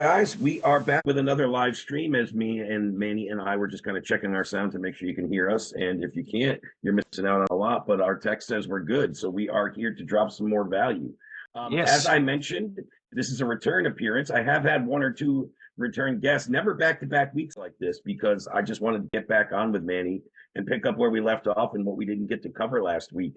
Guys, we are back with another live stream as me and Manny and I were just kind of checking our sound to make sure you can hear us. And if you can't, you're missing out on a lot, but our text says we're good. So we are here to drop some more value. As Yes. I mentioned, this is a return appearance. I have had one or two return guests, never back-to-back weeks like this, because I just wanted to get back on with Manny and pick up where we left off and what we didn't get to cover last week.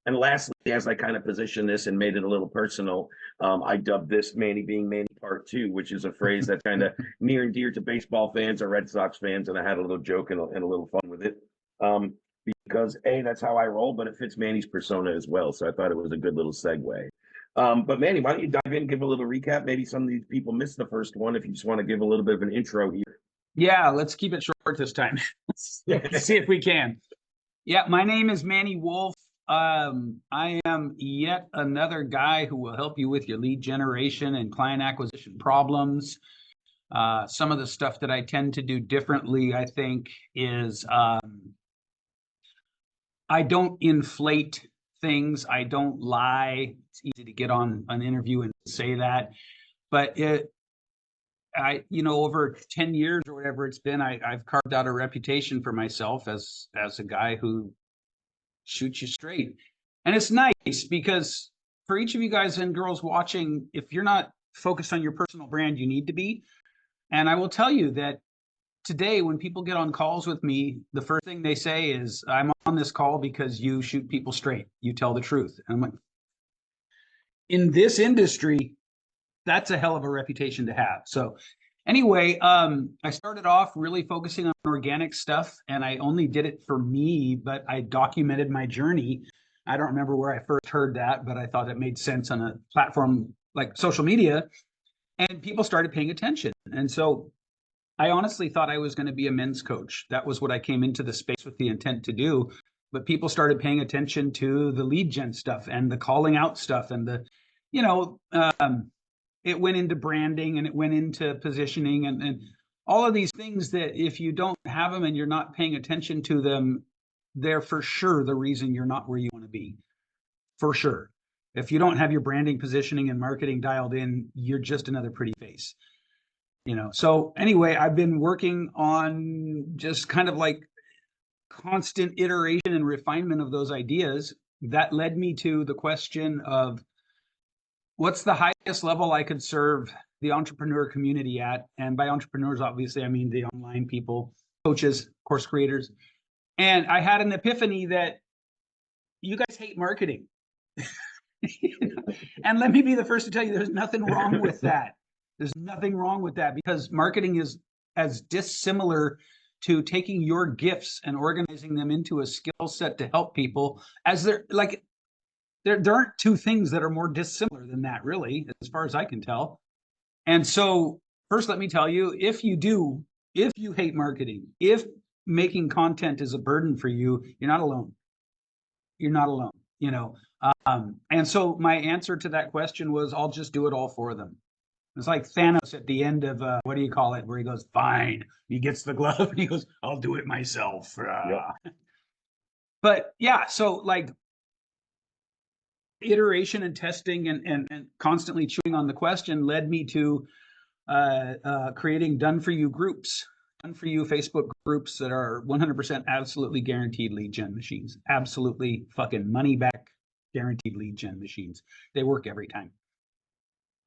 And lastly, as I kind of positioned this and made it a little personal, I dubbed this Manny being Manny Part 2, which is a phrase that's kind of near and dear to baseball fans or Red Sox fans, and I had a little joke and a little fun with it. Because A, that's how I roll, but it fits Manny's persona as well. So I thought it was a good little segue. But Manny, why don't you dive in, give a little recap? Maybe some of these people missed the first one. If you just want to give a little bit of an intro here. Yeah, let's keep it short this time. Let's see if we can. Yeah, my name is Manny Wolfe. I am yet another guy who will help you with your lead generation and client acquisition problems. Some of the stuff that I tend to do differently, I think, is I don't inflate things. I don't lie. It's easy to get on an interview and say that, but over 10 years or whatever it's been, I've carved out a reputation for myself as a guy who shoots you straight. And it's nice because for each of you guys and girls watching, if you're not focused on your personal brand, you need to be. And I will tell you that today, when people get on calls with me, the first thing they say is, I'm on this call because you shoot people straight. You tell the truth. And I'm like, in this industry, that's a hell of a reputation to have. So anyway, I started off really focusing on organic stuff, and I only did it for me, but I documented my journey. I don't remember where I first heard that, but I thought it made sense on a platform like social media, and people started paying attention. And so I honestly thought I was going to be a men's coach. That was what I came into the space with the intent to do. But people started paying attention to the lead gen stuff and the calling out stuff and the, it went into branding and it went into positioning and all of these things that if you don't have them and you're not paying attention to them, they're for sure the reason you're not where you want to be. For sure. If you don't have your branding, positioning, and marketing dialed in, you're just another pretty face. So anyway, I've been working on just kind of like constant iteration and refinement of those ideas. That led me to the question of what's the highest level I could serve the entrepreneur community at? And by entrepreneurs, obviously, I mean the online people, coaches, course creators. And I had an epiphany that you guys hate marketing. And let me be the first to tell you, there's nothing wrong with that. There's nothing wrong with that because marketing is as dissimilar to taking your gifts and organizing them into a skill set to help people as there aren't two things that are more dissimilar than that, really, as far as I can tell. And so first, let me tell you, if you hate marketing, if making content is a burden for you, you're not alone. You're not alone, And so my answer to that question was, I'll just do it all for them. It's like Thanos at the end of, what do you call it? Where he goes, fine. He gets the glove and he goes, I'll do it myself. Yep. But yeah, so like iteration and testing and constantly chewing on the question led me to creating done-for-you groups, done-for-you Facebook groups that are 100% absolutely guaranteed lead gen machines. Absolutely fucking money back guaranteed lead gen machines. They work every time.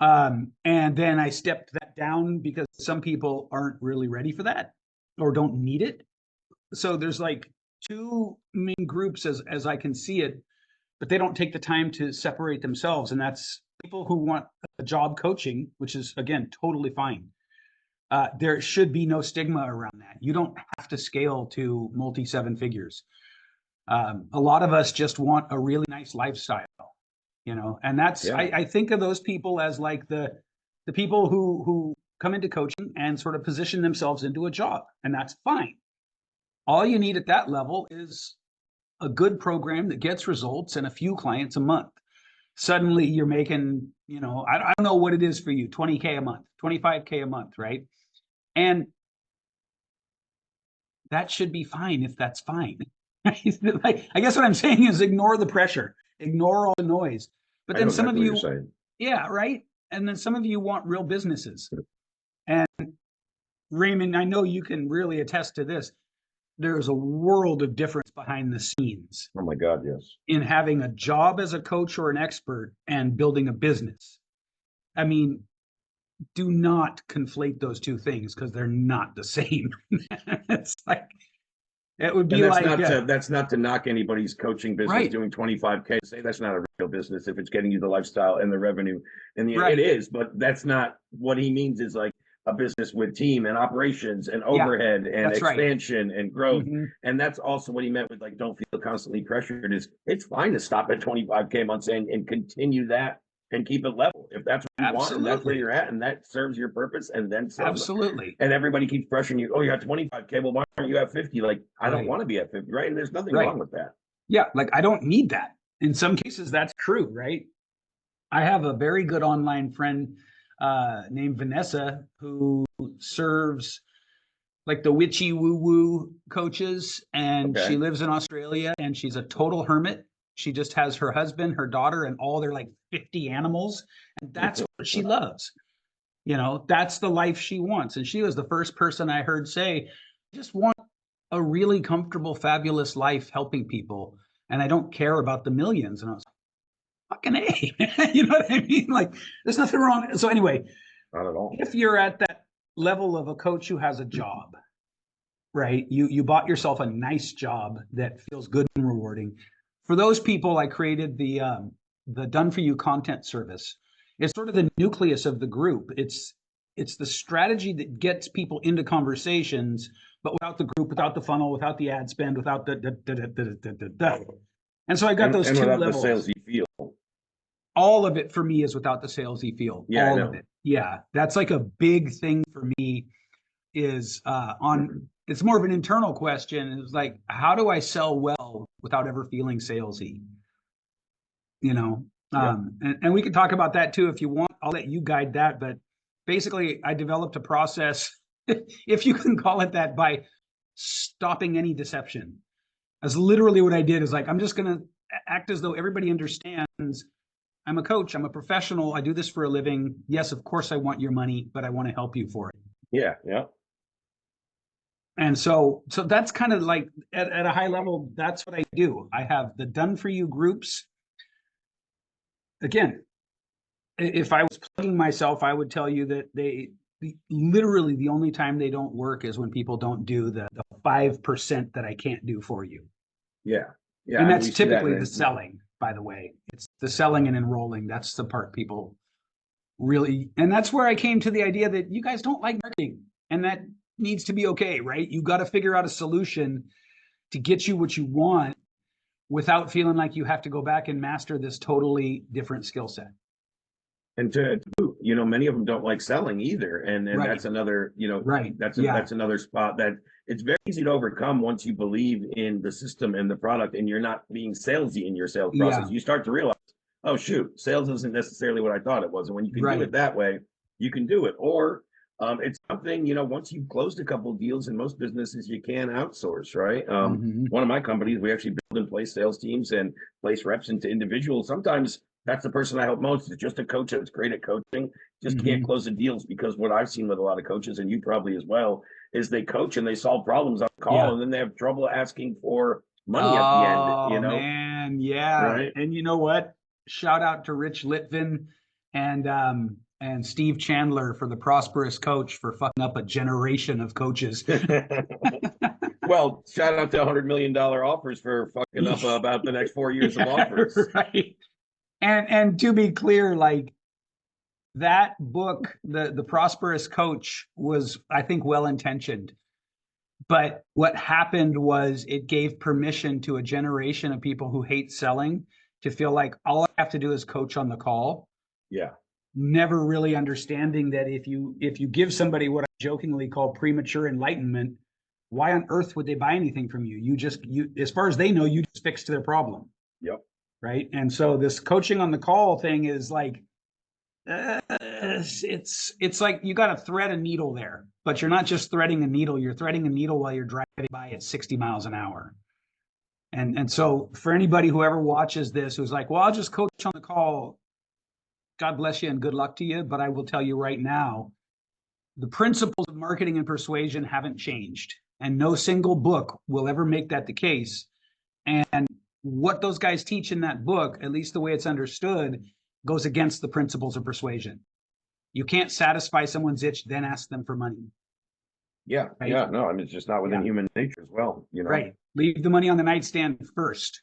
And then I stepped that down because some people aren't really ready for that or don't need it. So there's like two main groups as I can see it, but they don't take the time to separate themselves. And that's people who want a job coaching, which is, again, totally fine. There should be no stigma around that. You don't have to scale to multi-seven figures. A lot of us just want a really nice lifestyle. And that's, yeah. I think of those people as like the people who come into coaching and sort of position themselves into a job, and that's fine. All you need at that level is a good program that gets results and a few clients a month. Suddenly you're making, I don't know what it is for you, 20K a month, 25K a month, right? And that should be fine if that's fine. Like, I guess what I'm saying is ignore the pressure. Ignore all the noise. But then some of you, yeah, right. and then some of you want real businesses. And Raymond, I know you can really attest to this. There's a world of difference behind the scenes. Oh my God, yes. In having a job as a coach or an expert and building a business. I mean, do not conflate those two things because they're not the same. It's like, it would be like, that's not to knock anybody's coaching business right. Doing 25K. Say that's not a real business if it's getting you the lifestyle and the revenue. And Right. it is, but that's not what he means. Is like a business with team and operations and overhead and expansion and growth. And that's also what he meant with like, don't feel constantly pressured. Is it's fine to stop at 25K months and continue that and keep it level if that's what you want and that's where you're at and that serves your purpose, and then some. Absolutely. And everybody keeps pressuring you. Oh, you got 25K. Well, why aren't you at 50? Like, I don't want to be at 50, right? And there's nothing wrong with that. Yeah, like I don't need that. In some cases, that's true, right? I have a very good online friend named Vanessa who serves like the witchy woo-woo coaches, and she lives in Australia, and she's a total hermit. She just has her husband, her daughter, and all their like 50 animals, and that's what she loves. You know, that's the life she wants. And she was the first person I heard say, I just want a really comfortable, fabulous life helping people, and I don't care about the millions. And I was like, fucking A. You know what I mean? Like, there's nothing wrong. So anyway, not at all. If you're at that level of a coach who has a job, right? You bought yourself a nice job that feels good and rewarding. For those people, I created the Done For You content service. It's sort of the nucleus of the group. It's the strategy that gets people into conversations, but without the group, without the funnel, without the ad spend, without the. And so I got those two levels. The salesy feel. All of it for me is without the salesy feel. Yeah, all of it. Yeah, that's like a big thing for me. Is it's more of an internal question. It's like, how do I sell well without ever feeling salesy? You know, and we can talk about that too if you want. I'll let you guide that. But basically, I developed a process, if you can call it that, by stopping any deception. That's literally what I did. Is like, I'm just going to act as though everybody understands. I'm a coach. I'm a professional. I do this for a living. Yes, of course, I want your money, but I want to help you for it. Yeah, yeah. And so that's kind of like at a high level, that's what I do. I have the Done For You groups. Again, if I was plugging myself, I would tell you that literally the only time they don't work is when people don't do the 5% that I can't do for you. Yeah. Yeah. And that's typically the selling, by the way. It's the selling and enrolling. That's the part people really, and that's where I came to the idea that you guys don't like marketing, and that needs to be okay, right? You got to figure out a solution to get you what you want without feeling like you have to go back and master this totally different skill set. And many of them don't like selling either. And that's another, that's another spot that it's very easy to overcome once you believe in the system and the product and you're not being salesy in your sales process. You start to realize, oh shoot, sales isn't necessarily what I thought it was. And when you can do it that way, you can do it. Or it's something, once you've closed a couple of deals in most businesses, you can outsource, right? One of my companies, we actually build and place sales teams and place reps into individuals. Sometimes that's the person I help most. It's just a coach that's great at coaching, just can't close the deals, because what I've seen with a lot of coaches, and you probably as well, is they coach and they solve problems on call, and then they have trouble asking for money at the end, Oh, man, yeah. Right? And you know what? Shout out to Rich Litvin and Steve Chandler for the Prosperous Coach for fucking up a generation of coaches. Well, shout out to $100 million offers for fucking up about the next 4 years of offers. Right. And to be clear, like that book, the Prosperous Coach, was, I think, well-intentioned. But what happened was it gave permission to a generation of people who hate selling to feel like all I have to do is coach on the call. Yeah. Never really understanding that if you give somebody what I jokingly call premature enlightenment, why on earth would they buy anything from you? You as far as they know, you just fixed their problem. Yep. Right. And so this coaching on the call thing is like, it's like you got to thread a needle there, but you're not just threading a needle. You're threading a needle while you're driving by at 60 miles an hour. And so for anybody who ever watches this, who's like, well, I'll just coach on the call. God bless you and good luck to you. But I will tell you right now, the principles of marketing and persuasion haven't changed, and no single book will ever make that the case. And what those guys teach in that book, at least the way it's understood, goes against the principles of persuasion. You can't satisfy someone's itch, then ask them for money. Yeah, Right? yeah, no, I mean, it's just not within human nature as well, you know? Right. Leave the money on the nightstand first.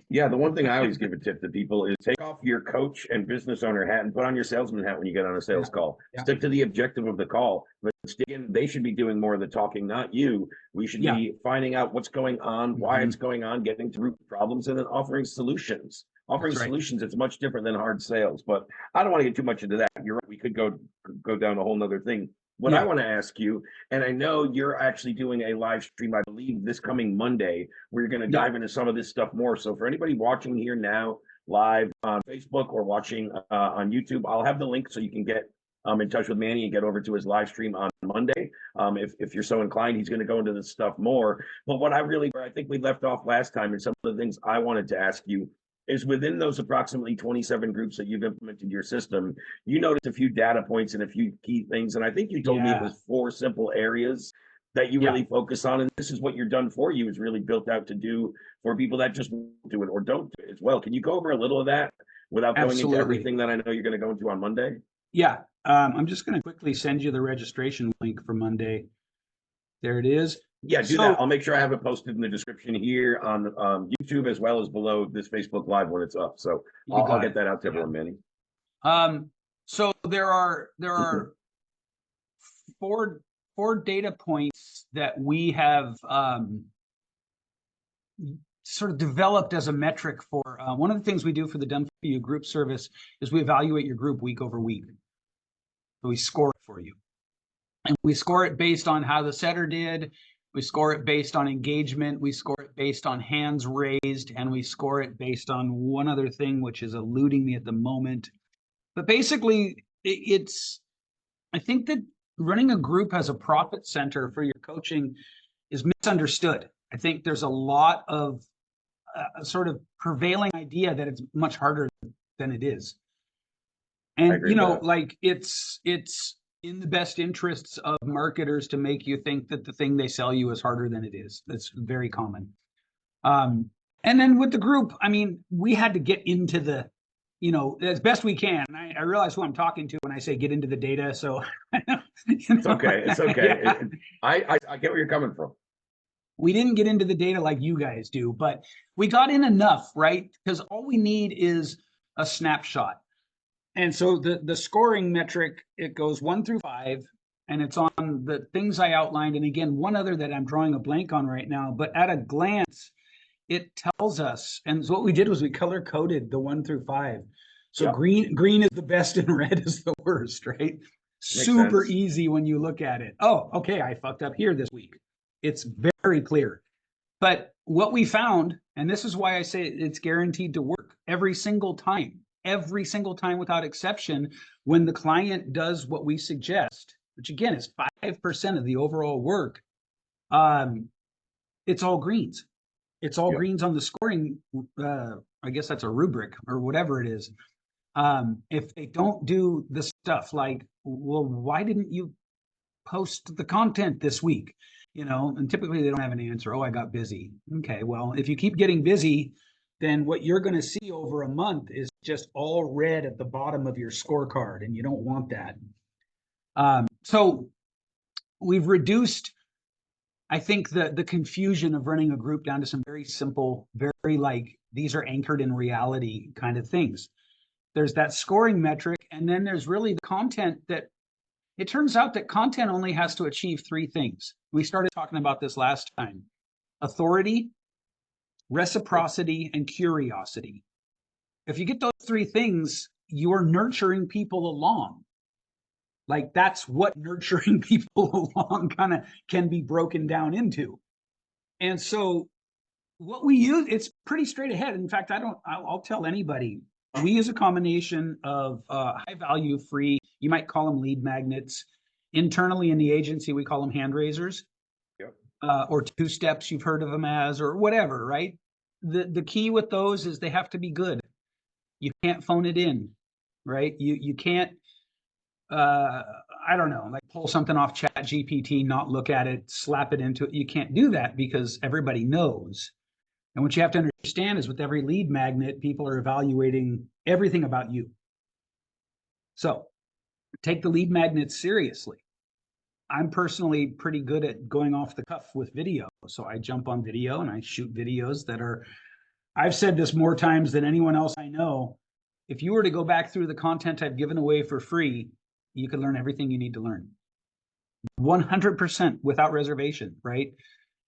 Yeah, the one thing I always give a tip to people is take off your coach and business owner hat and put on your salesman hat when you get on a sales call. Yeah. Stick to the objective of the call. But they should be doing more of the talking, not you. We should be finding out what's going on, why it's going on, getting to root problems, and then offering solutions. Offering solutions, it's much different than hard sales. But I don't want to get too much into that. You're right. We could go down a whole nother thing. What I want to ask you, and I know you're actually doing a live stream, I believe, this coming Monday, where you're going to dive into some of this stuff more. So for anybody watching here now, live on Facebook or watching on YouTube, I'll have the link so you can get in touch with Manny and get over to his live stream on Monday. If you're so inclined, he's going to go into this stuff more. But what I think we left off last time, and some of the things I wanted to ask you, is within those approximately 27 groups that you've implemented your system, you noticed a few data points and a few key things. And I think you told me it was 4 simple areas that you really focus on. And this is what you're done for you is really built out to do for people that just do it or don't do it as well. Can you go over a little of that without going into everything that I know you're going to go into on Monday? Yeah. I'm just going to quickly send you the registration link for Monday. There it is. Yeah, do that. I'll make sure I have it posted in the description here on YouTube as well as below this Facebook Live when it's up. So I'll get that out to everyone, Manny. So there are four data points that we have sort of developed as a metric for. One of the things we do for the Done For You group service is we evaluate your group week over week. So we score it for you. And we score it based on how the setter did. We score it based on engagement. We score it based on hands raised. And we score it based on one other thing, which is eluding me at the moment. But basically, I think that running a group as a profit center for your coaching is misunderstood. I think there's a lot of a sort of prevailing idea that it's much harder than it is. And, like it's in the best interests of marketers to make you think that the thing they sell you is harder than it is. That's very common. And then with the group, I mean, we had to get into the, as best we can. I realize who I'm talking to when I say get into the data. So it's okay. It's okay. Yeah. I get where you're coming from. We didn't get into the data like you guys do, but we got in enough, right? Because all we need is a snapshot. And so the scoring metric, it goes 1 through 5, and it's on the things I outlined. And again, one other that I'm drawing a blank on right now, but at a glance, it tells us. And so what we did was we color coded the 1 through 5. So green is the best and red is the worst, right? Makes super sense. Easy when you look at it. Oh, okay, I fucked up here this week. It's very clear. But what we found, and this is why I say it's guaranteed to work every single time without exception, when the client does what we suggest, which again is 5% of the overall work, it's all greens. It's all greens on the scoring. I guess that's a rubric or whatever it is. If they don't do the stuff like, well, why didn't you post the content this week? And typically they don't have an answer. Oh, I got busy. Okay, well, if you keep getting busy, then what you're going to see over a month is just all red at the bottom of your scorecard, and you don't want that. So we've reduced, I think, the confusion of running a group down to some very simple, very these are anchored in reality kind of things. There's that scoring metric, and then there's really the content that it turns out that content only has to achieve 3 things. We started talking about this last time: authority, reciprocity, and curiosity. If you get those 3 things, you're nurturing people along. Like, that's what nurturing people along kind of can be broken down into. And so what we use, it's pretty straight ahead. In fact, I'll tell anybody, we use a combination of high value free, you might call them lead magnets. Internally in the agency, we call them hand raisers. Or 2 steps, you've heard of them as, or whatever, right? The key with those is they have to be good. You can't phone it in. right? You can't, I don't know, like pull something off Chat GPT, not look at it, slap it into it. You can't do that because everybody knows. And what you have to understand is with every lead magnet, people are evaluating everything about you. So take the lead magnets seriously. I'm personally pretty good at going off the cuff with video. So I jump on video and I shoot videos that are, I've said this more times than anyone else I know. If you were to go back through the content I've given away for free, you can learn everything you need to learn. 100% without reservation, right?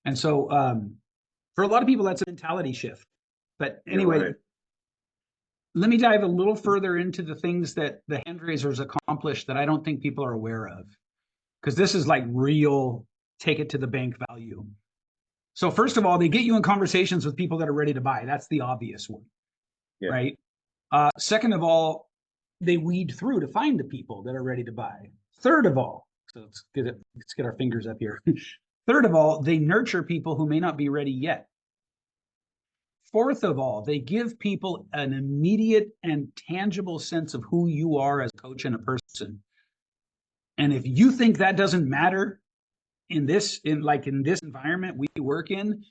And so for a lot of people, that's a mentality shift. But anyway, right. Let me dive a little further into the things that the hand raisers accomplish that I don't think people are aware of. Because this is like real take it to the bank value. So first of all, they get you in conversations with people that are ready to buy. That's the obvious one, Yeah. right? Second of all, they weed through to find the people that are ready to buy. Third of all, so let's get our fingers up here. Third of all, they nurture people who may not be ready yet. Fourth of all, they give people an immediate and tangible sense of who you are as a coach and a person. And if you think that doesn't matter in this environment we work in,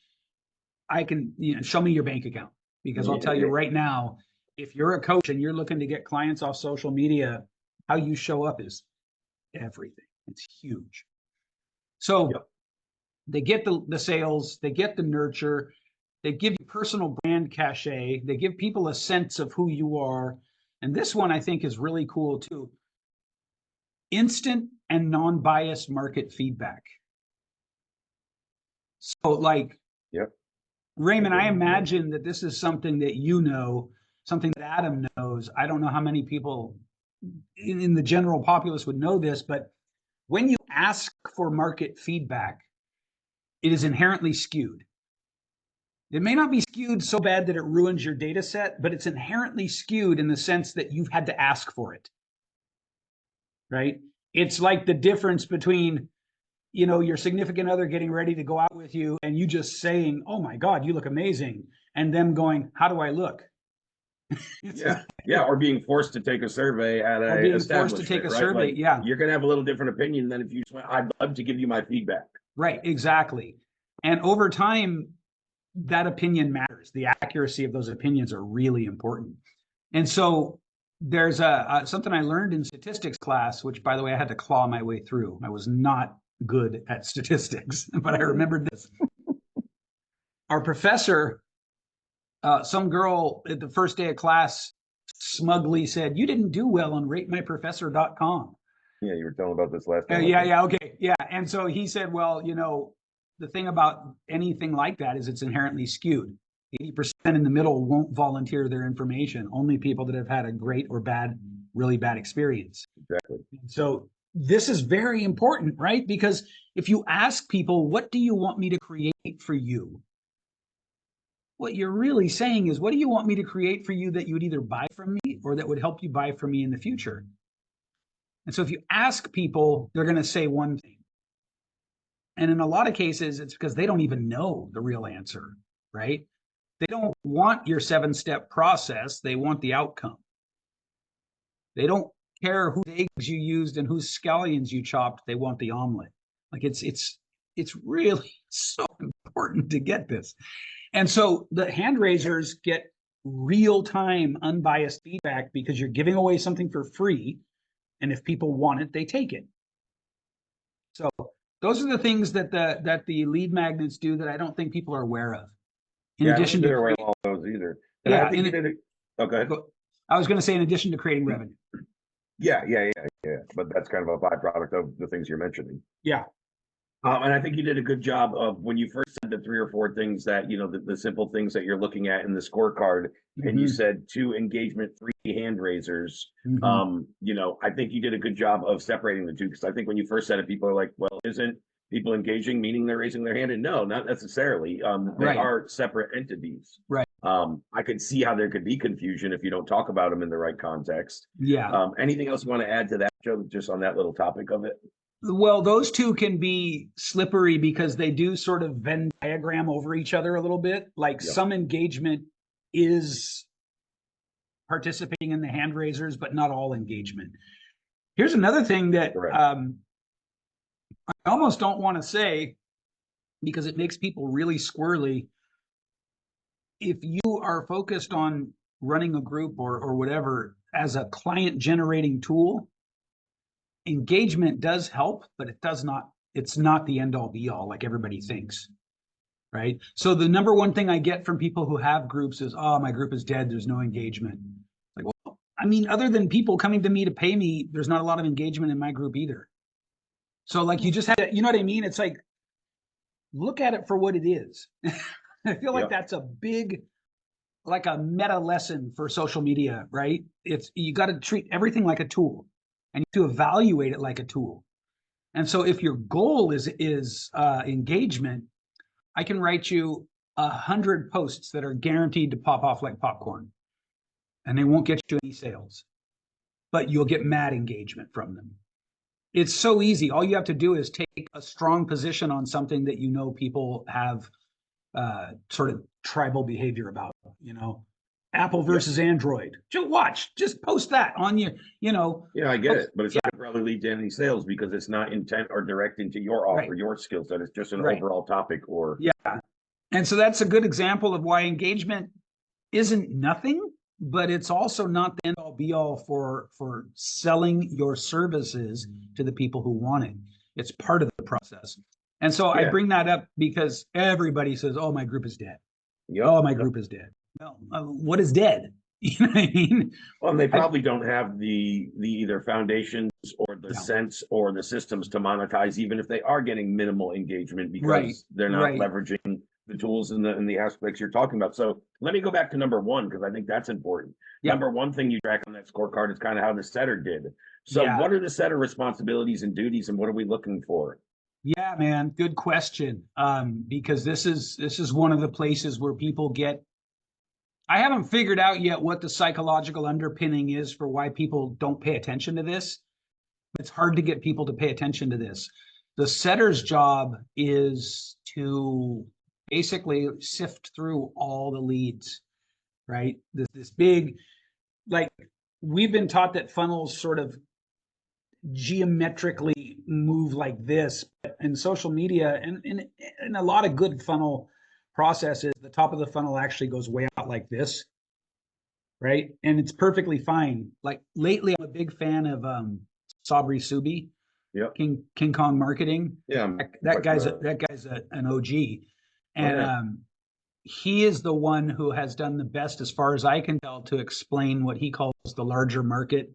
I can, show me your bank account, because I'll tell you right now, if you're a coach and you're looking to get clients off social media, how you show up is everything. It's huge. So they get the sales, they get the nurture, they give you personal brand cachet, they give people a sense of who you are. And this one I think is really cool too. Instant and non-biased market feedback. So like, Raymond, I imagine that this is something that you know, something that Adam knows. I don't know how many people in the general populace would know this, but when you ask for market feedback, it is inherently skewed. It may not be skewed so bad that it ruins your data set, but it's inherently skewed in the sense that you've had to ask for it, right? It's like the difference between, your significant other getting ready to go out with you and you just saying, "Oh my God, you look amazing," and them going, "How do I look?" Or being forced to take a survey at a being forced to take a survey. Like, you're going to have a little different opinion than if you just went, "I'd love to give you my feedback." Right, exactly. And over time, that opinion matters. The accuracy of those opinions are really important. And so there's something I learned in statistics class, which, by the way, I had to claw my way through. I was not good at statistics, but I remembered this. Our professor, some girl at the first day of class smugly said, "You didn't do well on ratemyprofessor.com." Yeah, you were telling about this last time. Okay. And so he said, "Well, the thing about anything like that is it's inherently skewed. 80% in the middle won't volunteer their information. Only people that have had a great or bad, really bad experience." Exactly. So this is very important, right? Because if you ask people, "What do you want me to create for you?" what you're really saying is, what do you want me to create for you that you would either buy from me or that would help you buy from me in the future? And so if you ask people, they're going to say one thing. And in a lot of cases, it's because they don't even know the real answer, right? They don't want your 7-step process. They want the outcome. They don't care whose eggs you used and whose scallions you chopped. They want the omelet. Like it's really so important to get this. And so the hand raisers get real-time, unbiased feedback because you're giving away something for free. And if people want it, they take it. So those are the things that the lead magnets do that I don't think people are aware of. In addition to aware of all those either. And I think you did it. Okay. I was going to say, in addition to creating revenue. Yeah. But that's kind of a byproduct of the things you're mentioning. Yeah. And I think you did a good job of when you first said the 3 or 4 things that, the simple things that you're looking at in the scorecard, and you said 2 engagement, 3 hand raisers. I think you did a good job of separating the 2, because I think when you first said it, people are like, well, isn't people engaging meaning they're raising their hand? And no, not necessarily. They are separate entities. Right. I could see how there could be confusion if you don't talk about them in the right context. Yeah. Anything else you want to add to that, Joe, just on that little topic of it? Well, those 2 can be slippery because they do sort of Venn diagram over each other a little bit. Like some engagement is participating in the hand raisers, but not all engagement. Here's another thing that I almost don't want to say because it makes people really squirrely. If you are focused on running a group or whatever as a client generating tool, engagement does help, but it's not the end all be all like everybody thinks. Right. So the number one thing I get from people who have groups is, oh, my group is dead. There's no engagement. Like, well, I mean, other than people coming to me to pay me, there's not a lot of engagement in my group either. So like you just had to, you know what I mean? It's like, look at it for what it is. I feel like that's a big, like a meta lesson for social media, right? It's, you got to treat everything like a tool and you have to evaluate it like a tool. And so if your goal is engagement, I can write you 100 posts that are guaranteed to pop off like popcorn, and they won't get you any sales, but you'll get mad engagement from them. It's so easy. All you have to do is take a strong position on something that you know people have sort of tribal behavior about, you know, Apple versus Android. Just post that on your, you know. Yeah, I get it, but it's not going to probably lead to any sales because it's not intent or direct into your offer, your skill set. It's just an overall topic or. Yeah. And so that's a good example of why engagement isn't nothing, but it's also not the end all be all for selling your services to the people who want it. It's part of the process. And so I bring that up because everybody says, oh, my group is dead. Oh, my group is dead. Well, what is dead? You know what I mean? Well, and they probably don't have the either foundations or the sense or the systems to monetize, even if they are getting minimal engagement because they're not leveraging the tools and the aspects you're talking about. So let me go back to number one, because I think that's important. Number one thing you track on that scorecard is kind of how the setter did. So what are the setter responsibilities and duties, and what are we looking for? Yeah, man, good question. Because this is one of the places where people get. I haven't figured out yet what the psychological underpinning is for why people don't pay attention to this. It's hard to get people to pay attention to this. The setter's job is to basically sift through all the leads, right? This big, like, we've been taught that funnels sort of geometrically move like this, but in social media and in a lot of good funnel processes, the top of the funnel actually goes way out like this, right? And it's perfectly fine. Like lately, I'm a big fan of Sabri Subi, King Kong Marketing. Yeah, that guy's an OG, and he is the one who has done the best, as far as I can tell, to explain what he calls the larger market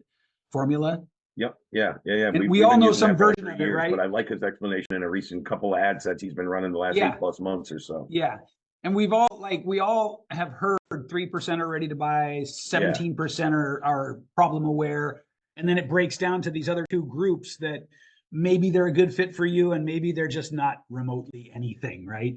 formula. And we all know some version of it, right? But I like his explanation in a recent couple of ad sets he's been running the last 8+ months or so. Yeah. And we all have heard 3% are ready to buy, 17% are problem aware. And then it breaks down to these other two groups that maybe they're a good fit for you and maybe they're just not remotely anything, right?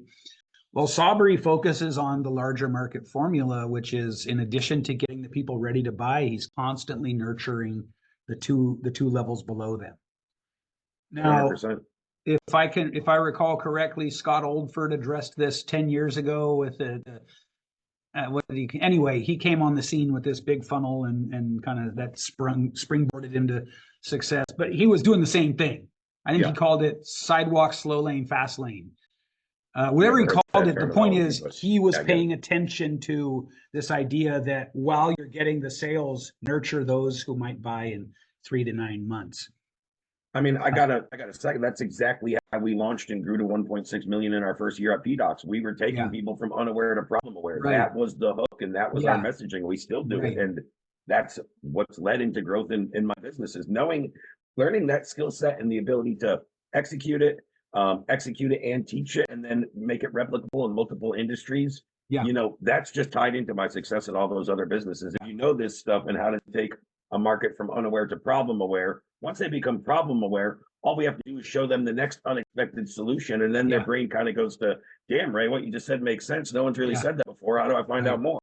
Well, Sabri focuses on the larger market formula, which is, in addition to getting the people ready to buy, he's constantly nurturing the two levels below them. Now, 100%. If I recall correctly, Scott Oldford addressed this 10 years ago with he came on the scene with this big funnel and kind of that springboarded him to success. But he was doing the same thing. I think he called it sidewalk, slow lane, fast lane. Whatever he called it, the point is he was paying attention to this idea that while you're getting the sales, nurture those who might buy in 3 to 9 months. I mean, I got a second. That's exactly how we launched and grew to 1.6 million in our first year at PDOCS. We were taking people from unaware to problem aware. That was the hook, and that was our messaging. We still do it, and that's what's led into growth in my businesses. Learning that skill set and the ability to execute it and teach it, and then make it replicable in multiple industries. You know, that's just tied into my success at all those other businesses. If you know this stuff and how to take a market from unaware to problem aware, once they become problem aware, all we have to do is show them the next unexpected solution, and then their brain kind of goes to, damn, Ray, what you just said makes sense. No one's really said that before. How do I find out more?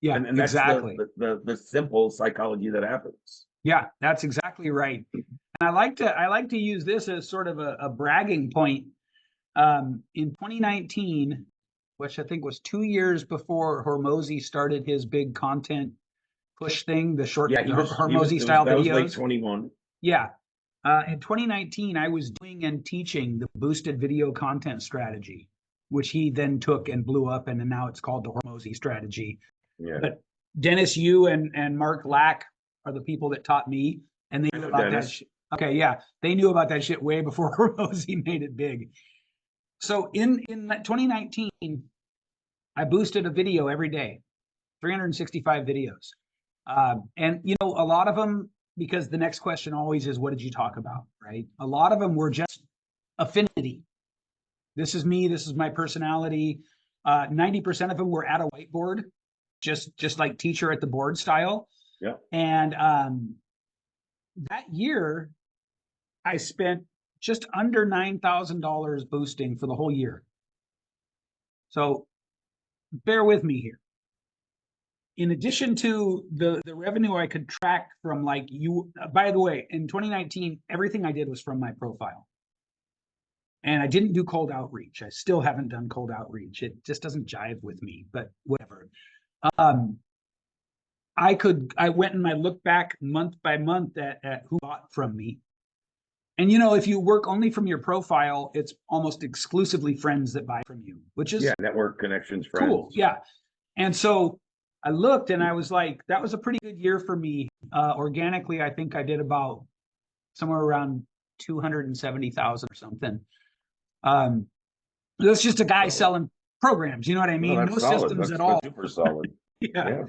And that's exactly the simple psychology that happens. Yeah, that's exactly right. And I like to use this as sort of a bragging point. In 2019, which I think was 2 years before Hormozi started his big content push thing, the short, Yeah, the Hormozy style that was late videos. 21. Yeah. In 2019, I was doing and teaching the boosted video content strategy, which he then took and blew up, and then now it's called the Hormozy strategy. Yeah. But Dennis, you and Mark Lack are the people that taught me, and they knew about that shit. Okay, yeah, they knew about that shit way before Hormozy made it big. So in 2019, I boosted a video every day, 365 videos. And, you know, a lot of them, because the next question always is, what did you talk about, right? A lot of them were just affinity. This is me. This is my personality. 90% of them were at a whiteboard, just like teacher at the board style. Yeah. And that year, I spent just under $9,000 boosting for the whole year. So bear with me here. In addition to the revenue I could track from, like, you, by the way, in 2019, everything I did was from my profile. And I didn't do cold outreach. I still haven't done cold outreach. It just doesn't jive with me, but whatever. I went and I looked back month by month at who bought from me. And, you know, if you work only from your profile, it's almost exclusively friends that buy from you, which is network connections, friends. Cool. Yeah. And so I looked and I was like, that was a pretty good year for me. Organically, I think I did about somewhere around 270,000 or something. That's just a guy selling programs. You know what I mean? No solid. Systems at all. Super solid. Yeah.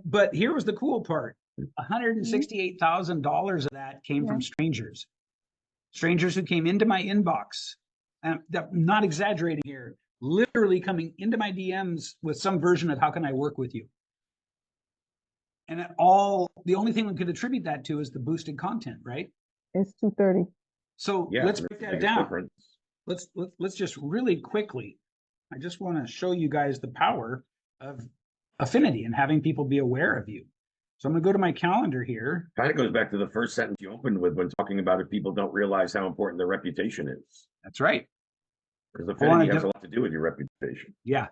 But here was the cool part. $168,000 of that came from strangers who came into my inbox. I'm not exaggerating here. Literally coming into my DMs with some version of how can I work with you. And the only thing we could attribute that to is the boosted content, right? It's 2:30. So let's break that down. Let's just really quickly, I just want to show you guys the power of affinity and having people be aware of you. So I'm going to go to my calendar here. Kind of goes back to the first sentence you opened with when talking about if people don't realize how important their reputation is. That's right. Because affinity has a lot to do with your reputation. Yeah.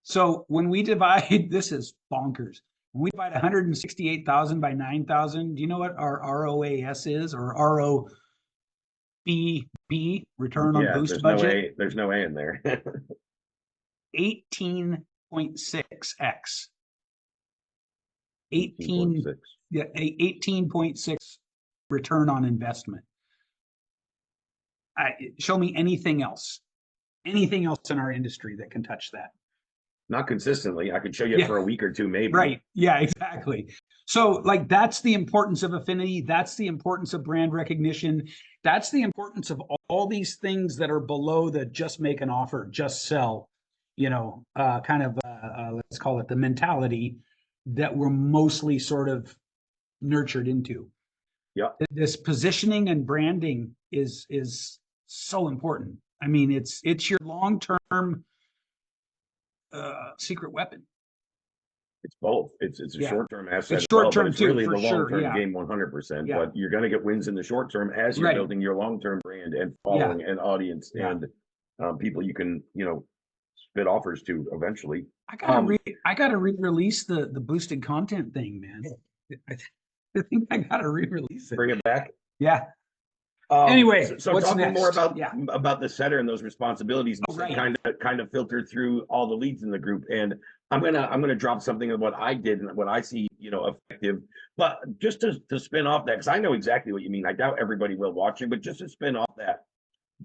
So when we divide, this is bonkers. When we divide 168,000 by 9,000, do you know what our ROAS is, or ROBB, return on boost budget? There's no A in there. 18.6x. 18.6 return on investment. Show me anything else in our industry that can touch that. Not consistently. I could show you for a week or two, maybe. Right. Yeah, exactly. So, like, that's the importance of affinity. That's the importance of brand recognition. That's the importance of all these things that are below the just make an offer, just sell, you know, let's call it the mentality that we're mostly sort of nurtured into. Yeah. This positioning and branding is so important. I mean, it's your long-term secret weapon. It's both. It's a short-term asset. It's short-term it's really too, the long-term game 100%. But you're going to get wins in the short term as you're building your long-term brand and following and audience and people you can, you know, spit offers to eventually. I gotta re-release the boosted content thing, man. I think I gotta re-release it. Bring it back. Yeah. Anyway, so what's talking next? more about the setter and those responsibilities, kind of filter through all the leads in the group. And I'm gonna drop something of what I did and what I see, you know, effective. But just to spin off that, because I know exactly what you mean. I doubt everybody will watching, but just to spin off that,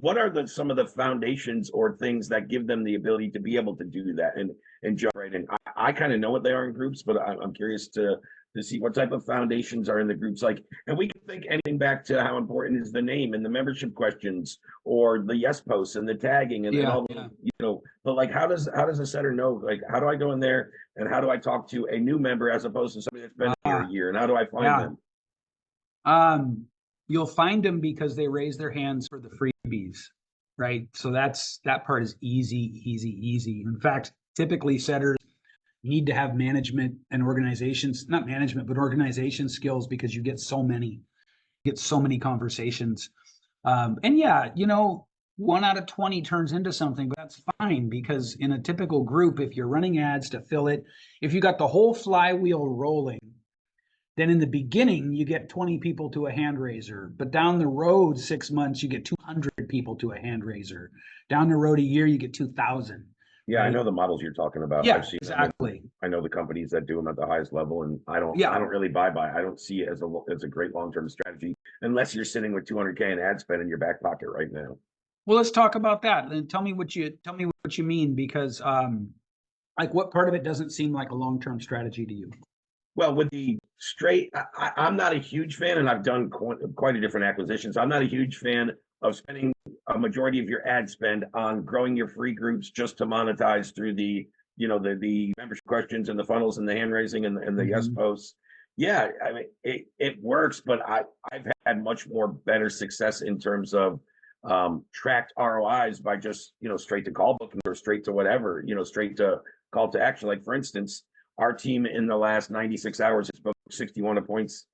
what are some of the foundations or things that give them the ability to be able to do that and jump right in? I kind of know what they are in groups, but I'm curious to see what type of foundations are in the groups. Like, and we can think anything back to how important is the name and the membership questions or the yes posts and the tagging and all the, you know, but like, how does a setter know, like, how do I go in there and how do I talk to a new member as opposed to somebody that's been here a year, and how do I find them? You'll find them because they raise their hands for the freebies, right? So that part is easy. In fact, typically setters need to have management and not management, but organization skills, because you get so many conversations. And yeah, you know, 1 out of 20 turns into something, but that's fine because in a typical group, if you're running ads to fill it, if you got the whole flywheel rolling, then in the beginning you get 20 people to a hand raiser, but down the road 6 months you get 200 people to a hand raiser. Down the road a year you get 2,000. Yeah, I right? know the models you're talking about. Yeah, I've seen them. exactly. I know the companies that do them at the highest level, and I don't really buy. I don't see it as a great long-term strategy unless you're sitting with 200K in ad spend in your back pocket right now. Well, let's talk about that and tell me what you mean, because like what part of it doesn't seem like a long-term strategy to you? Well, with the straight, I'm not a huge fan, and I've done quite a different acquisitions. I'm not a huge fan of spending a majority of your ad spend on growing your free groups just to monetize through the membership questions and the funnels and the hand raising and the yes posts. Yeah, I mean it works, but I've had much more better success in terms of tracked ROIs by just straight to call booking or straight to whatever, straight to call to action. Like for instance, our team in the last 96 hours has booked 61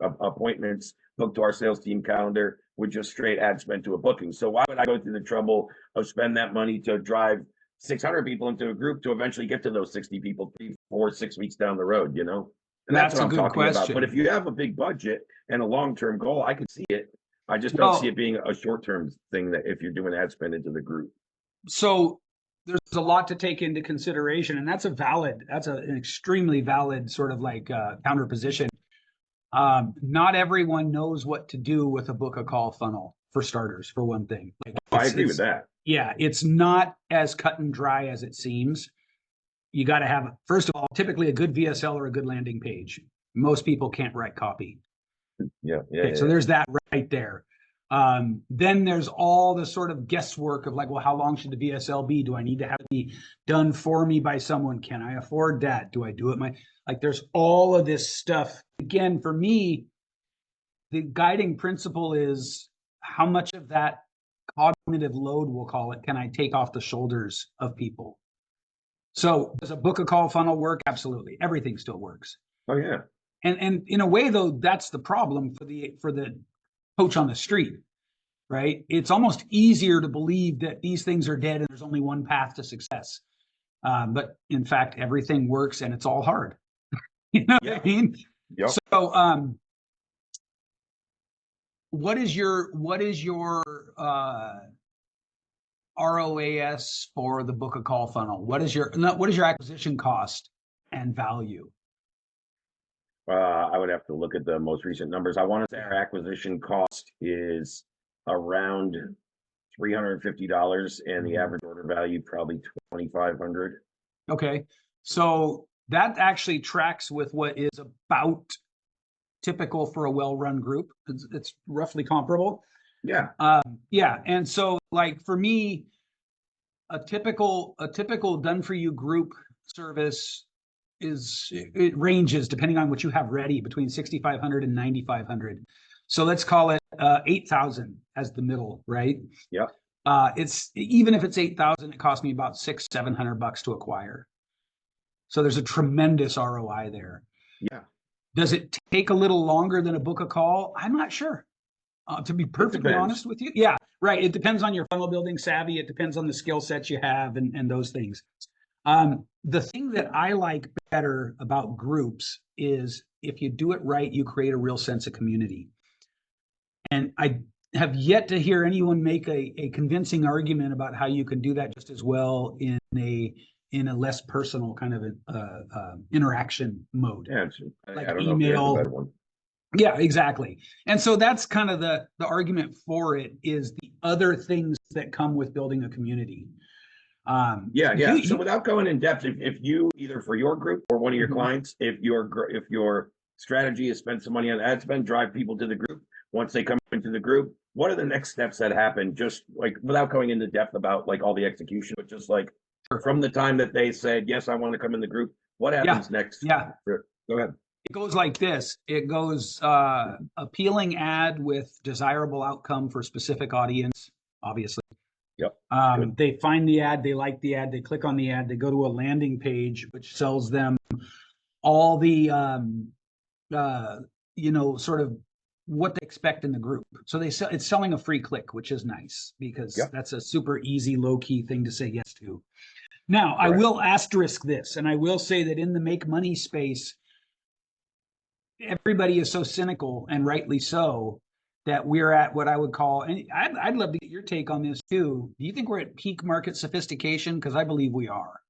appointments booked to our sales team calendar with just straight ad spend to a booking. So why would I go through the trouble of spend that money to drive 600 people into a group to eventually get to those 60 people 3, 4, 6 weeks down the road, And that's what I'm talking about. But if you have a big budget and a long-term goal, I can see it. I just don't see it being a short-term thing that if you're doing ad spend into the group. So there's a lot to take into consideration, and that's an extremely valid sort of like counter position. Not everyone knows what to do with a book a call funnel, for starters, for one thing. I agree with that. Yeah, it's not as cut and dry as it seems. You got to have, first of all, typically a good VSL or a good landing page. Most people can't write copy. Yeah. So there's that right there. Then there's all the sort of guesswork of like, well, how long should the VSL be? Do I need to have it be done for me by someone? Can I afford that? Do I do it there's all of this stuff. Again, for me, the guiding principle is how much of that cognitive load, we'll call it, can I take off the shoulders of people? So does a book a call funnel work? Absolutely. Everything still works. Oh yeah. And in a way though, that's the problem for the coach on the street, right? It's almost easier to believe that these things are dead and there's only one path to success. But in fact, everything works and it's all hard. You know what I mean? Yep. So what is your ROAS for the book a call funnel? What is your acquisition cost and value? I would have to look at the most recent numbers. I want to say our acquisition cost is around $350, and the average order value probably $2,500. Okay, so that actually tracks with what is about typical for a well-run group. It's roughly comparable. Yeah. Yeah, and so like for me, a typical done for you group service it ranges depending on what you have ready between 6,500 and 9,500. So let's call it 8,000 as the middle, right? Yeah. It's even if it's 8,000, it costs me about $600-700 to acquire. So there's a tremendous ROI there. Yeah. Does it take a little longer than a book a call? I'm not sure. To be perfectly honest with you. Yeah, right. It depends on your funnel building savvy. It depends on the skill sets you have and those things. The thing that I like better about groups is if you do it right, you create a real sense of community. And I have yet to hear anyone make a convincing argument about how you can do that just as well in a less personal kind of interaction mode. Yeah, like I don't email. know if there's a better one. Yeah, exactly. And so that's kind of the argument for it is the other things that come with building a community. So without going in depth, if you either for your group or one of your clients, if your strategy is spend some money on ad spend, drive people to the group. Once they come into the group, what are the next steps that happen? Just like without going into depth about like all the execution, but just like from the time that they said, yes, I want to come in the group, what happens next? Yeah. Go ahead. It goes like this. It goes appealing ad with desirable outcome for specific audience, obviously. Yep. They find the ad, they like the ad, they click on the ad, they go to a landing page, which sells them all the, sort of what they expect in the group. So it's selling a free click, which is nice because Yep. that's a super easy, low key thing to say yes to. Now, I Correct. will asterisk this, and I will say that in the make money space, everybody is so cynical, and rightly so, that we're at what I would call, and I'd love to get your take on this too. Do you think we're at peak market sophistication? Because I believe we are.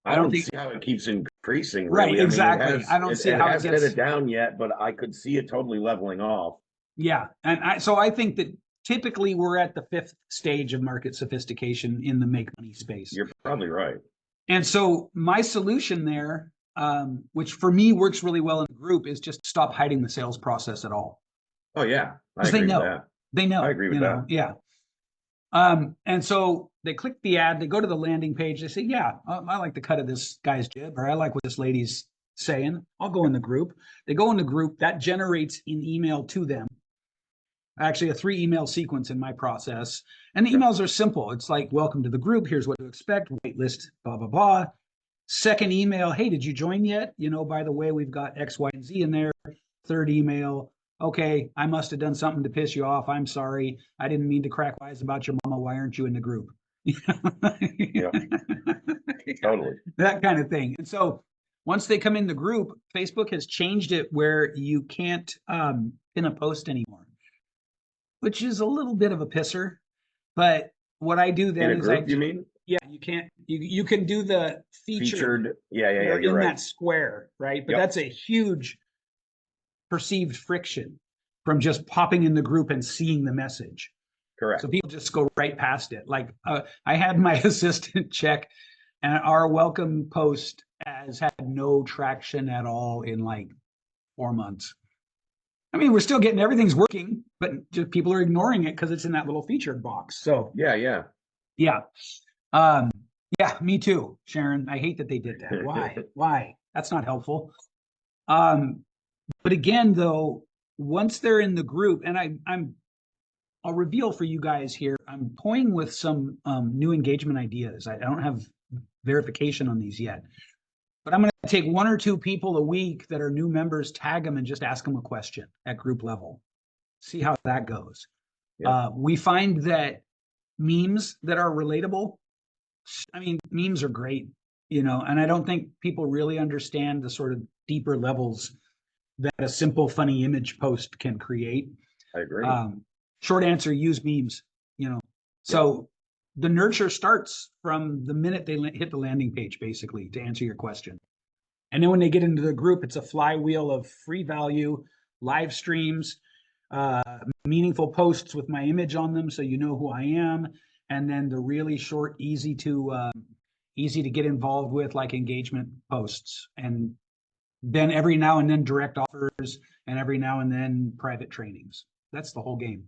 I don't see how it keeps increasing. Right, Really. exactly. I mean, I don't see it how it hasn't gets. hit it down yet, but I could see it totally leveling off. Yeah, and so I think that typically we're at the fifth stage of market sophistication in the make money space. You're probably right. And so my solution there, which for me works really well in the group, is just stop hiding the sales process at all. Oh yeah, Because they know. They know. I agree with that. Yeah. And so they click the ad, they go to the landing page, they say, yeah, I like the cut of this guy's jib, or I like what this lady's saying. I'll go in the group. They go in the group, that generates an email to them. Actually, a 3 email sequence in my process. And the emails are simple. It's like, welcome to the group. Here's what to expect. Waitlist, blah, blah, blah. Second email, hey, did you join yet? By the way, we've got X, Y, and Z in there. Third email, okay, I must have done something to piss you off. I'm sorry. I didn't mean to crack wise about your mama. Why aren't you in the group? Yeah, totally. That kind of thing. And so once they come in the group, Facebook has changed it where you can't pin a post anymore, which is a little bit of a pisser. But what I do then in a group, you mean? Yeah, you can't. You can do the featured. Yeah. You're in right. that square, right? But that's a huge perceived friction from just popping in the group and seeing the message. Correct. So people just go right past it. Like I had my assistant check, and our welcome post has had no traction at all in like 4 months. I mean, we're still getting everything's working, but just people are ignoring it because it's in that little featured box. So yeah. Yeah, me too, Sharon. I hate that they did that. Why? That's not helpful. But again, though, once they're in the group, and I'll reveal for you guys here, I'm toying with some new engagement ideas. I don't have verification on these yet, but I'm going to take 1 or 2 people a week that are new members, tag them, and just ask them a question at group level. See how that goes. Yeah. We find that memes that are relatable, I mean, memes are great, and I don't think people really understand the sort of deeper levels that a simple, funny image post can create. I agree. Short answer, use memes, So the nurture starts from the minute they hit the landing page, basically, to answer your question. And then when they get into the group, it's a flywheel of free value, live streams, meaningful posts with my image on them so you know who I am, and then the really short, easy to get involved with, like engagement posts, and then every now and then direct offers, and every now and then private trainings. That's the whole game.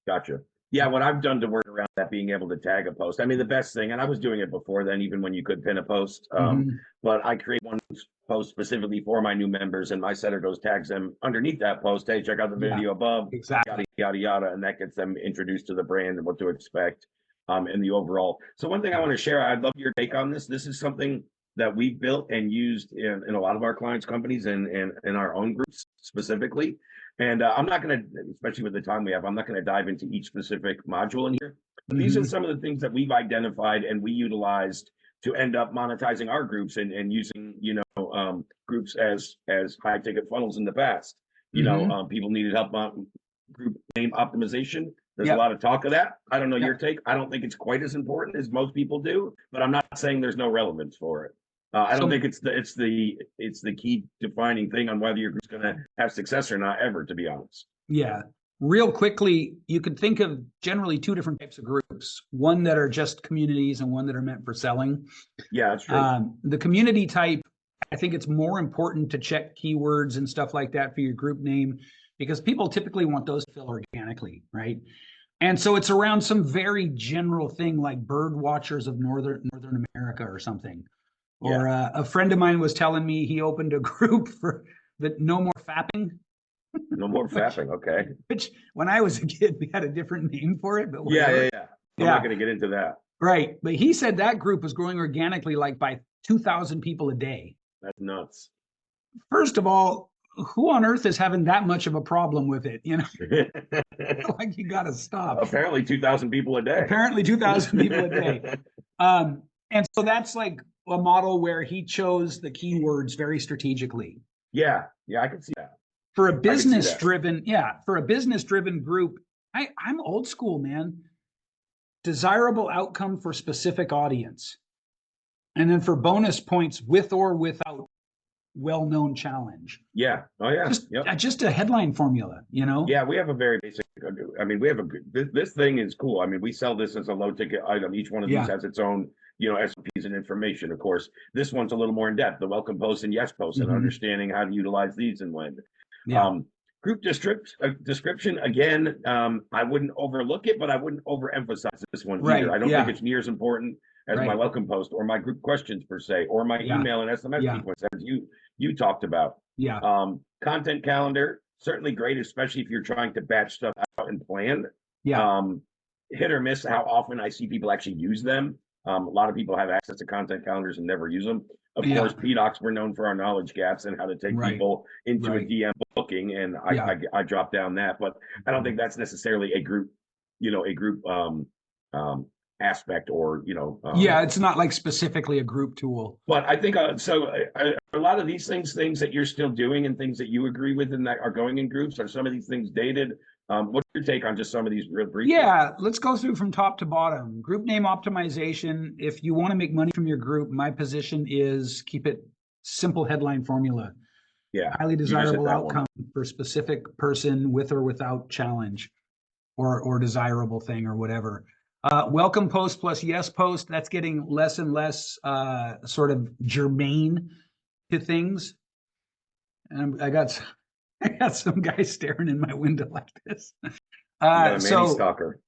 Gotcha. Yeah, what I've done to work around that, being able to tag a post. I mean, the best thing, and I was doing it before then, even when you could pin a post, but I create one post specifically for my new members, and my setter goes, tags them underneath that post. Hey, check out the video above. Exactly. Yada, yada, and that gets them introduced to the brand and what to expect in the overall. So one thing I want to share, I'd love your take on this. This is something that we built and used in a lot of our clients' companies and in our own groups specifically. And I'm not going to, especially with the time we have, I'm not going to dive into each specific module in here. But these are some of the things that we've identified and we utilized to end up monetizing our groups and using, groups as high ticket funnels in the past. People needed help on group name optimization. There's a lot of talk of that. I don't know your take. I don't think it's quite as important as most people do, but I'm not saying there's no relevance for it. I don't think it's the key defining thing on whether your group's going to have success or not ever, to be honest. Yeah. Real quickly, you could think of generally 2 different types of groups, one that are just communities and one that are meant for selling. Yeah, that's true. The community type, I think it's more important to check keywords and stuff like that for your group name, because people typically want those to fill organically, right? And so it's around some very general thing like bird watchers of Northern America or something. Or a friend of mine was telling me he opened a group for the no more fapping. No more fapping, okay. Which when I was a kid, we had a different name for it. But yeah. I'm not going to get into that. Right. But he said that group was growing organically like by 2,000 people a day. That's nuts. First of all, who on earth is having that much of a problem with it? You know, like you got to stop. Apparently 2,000 people a day. Apparently 2,000 people a day. And so that's like a model where he chose the keywords very strategically. Yeah, I can see that. For a business driven, for a business driven group, I'm old school, man. Desirable outcome for specific audience. And then for bonus points with or without well-known challenge. Yeah. Oh yeah. Just a headline formula, you know? Yeah, we have a very basic, I mean, we have this thing is cool. I mean, we sell this as a low ticket item. Each one of these has its own, SOPs and information. Of course, this one's a little more in depth, the welcome post and yes post, and understanding how to utilize these and when. Group description, again, I wouldn't overlook it, but I wouldn't overemphasize this one either. I don't think it's near as important as my welcome post or my group questions per se, or my email and SMS sequence as you talked about. Content calendar, certainly great, especially if you're trying to batch stuff out and plan. Hit or miss how often I see people actually use them. A lot of people have access to content calendars and never use them. Of course, PDOCS, we're known for our knowledge gaps and how to take people into a DM booking, and I dropped down that, but I don't think that's necessarily a group, aspect or it's not like specifically a group tool. But I think a lot of these things that you're still doing and things that you agree with and that are going in groups, are some of these things dated? What's your take on just some of these real brief? Let's go through from top to bottom. Group name optimization. If you want to make money from your group, my position is keep it simple headline formula. Highly desirable outcome for specific person with or without challenge or desirable thing or whatever. Welcome post plus yes post, that's getting less and less sort of germane to things. And I got some guy staring in my window like this. Stalker.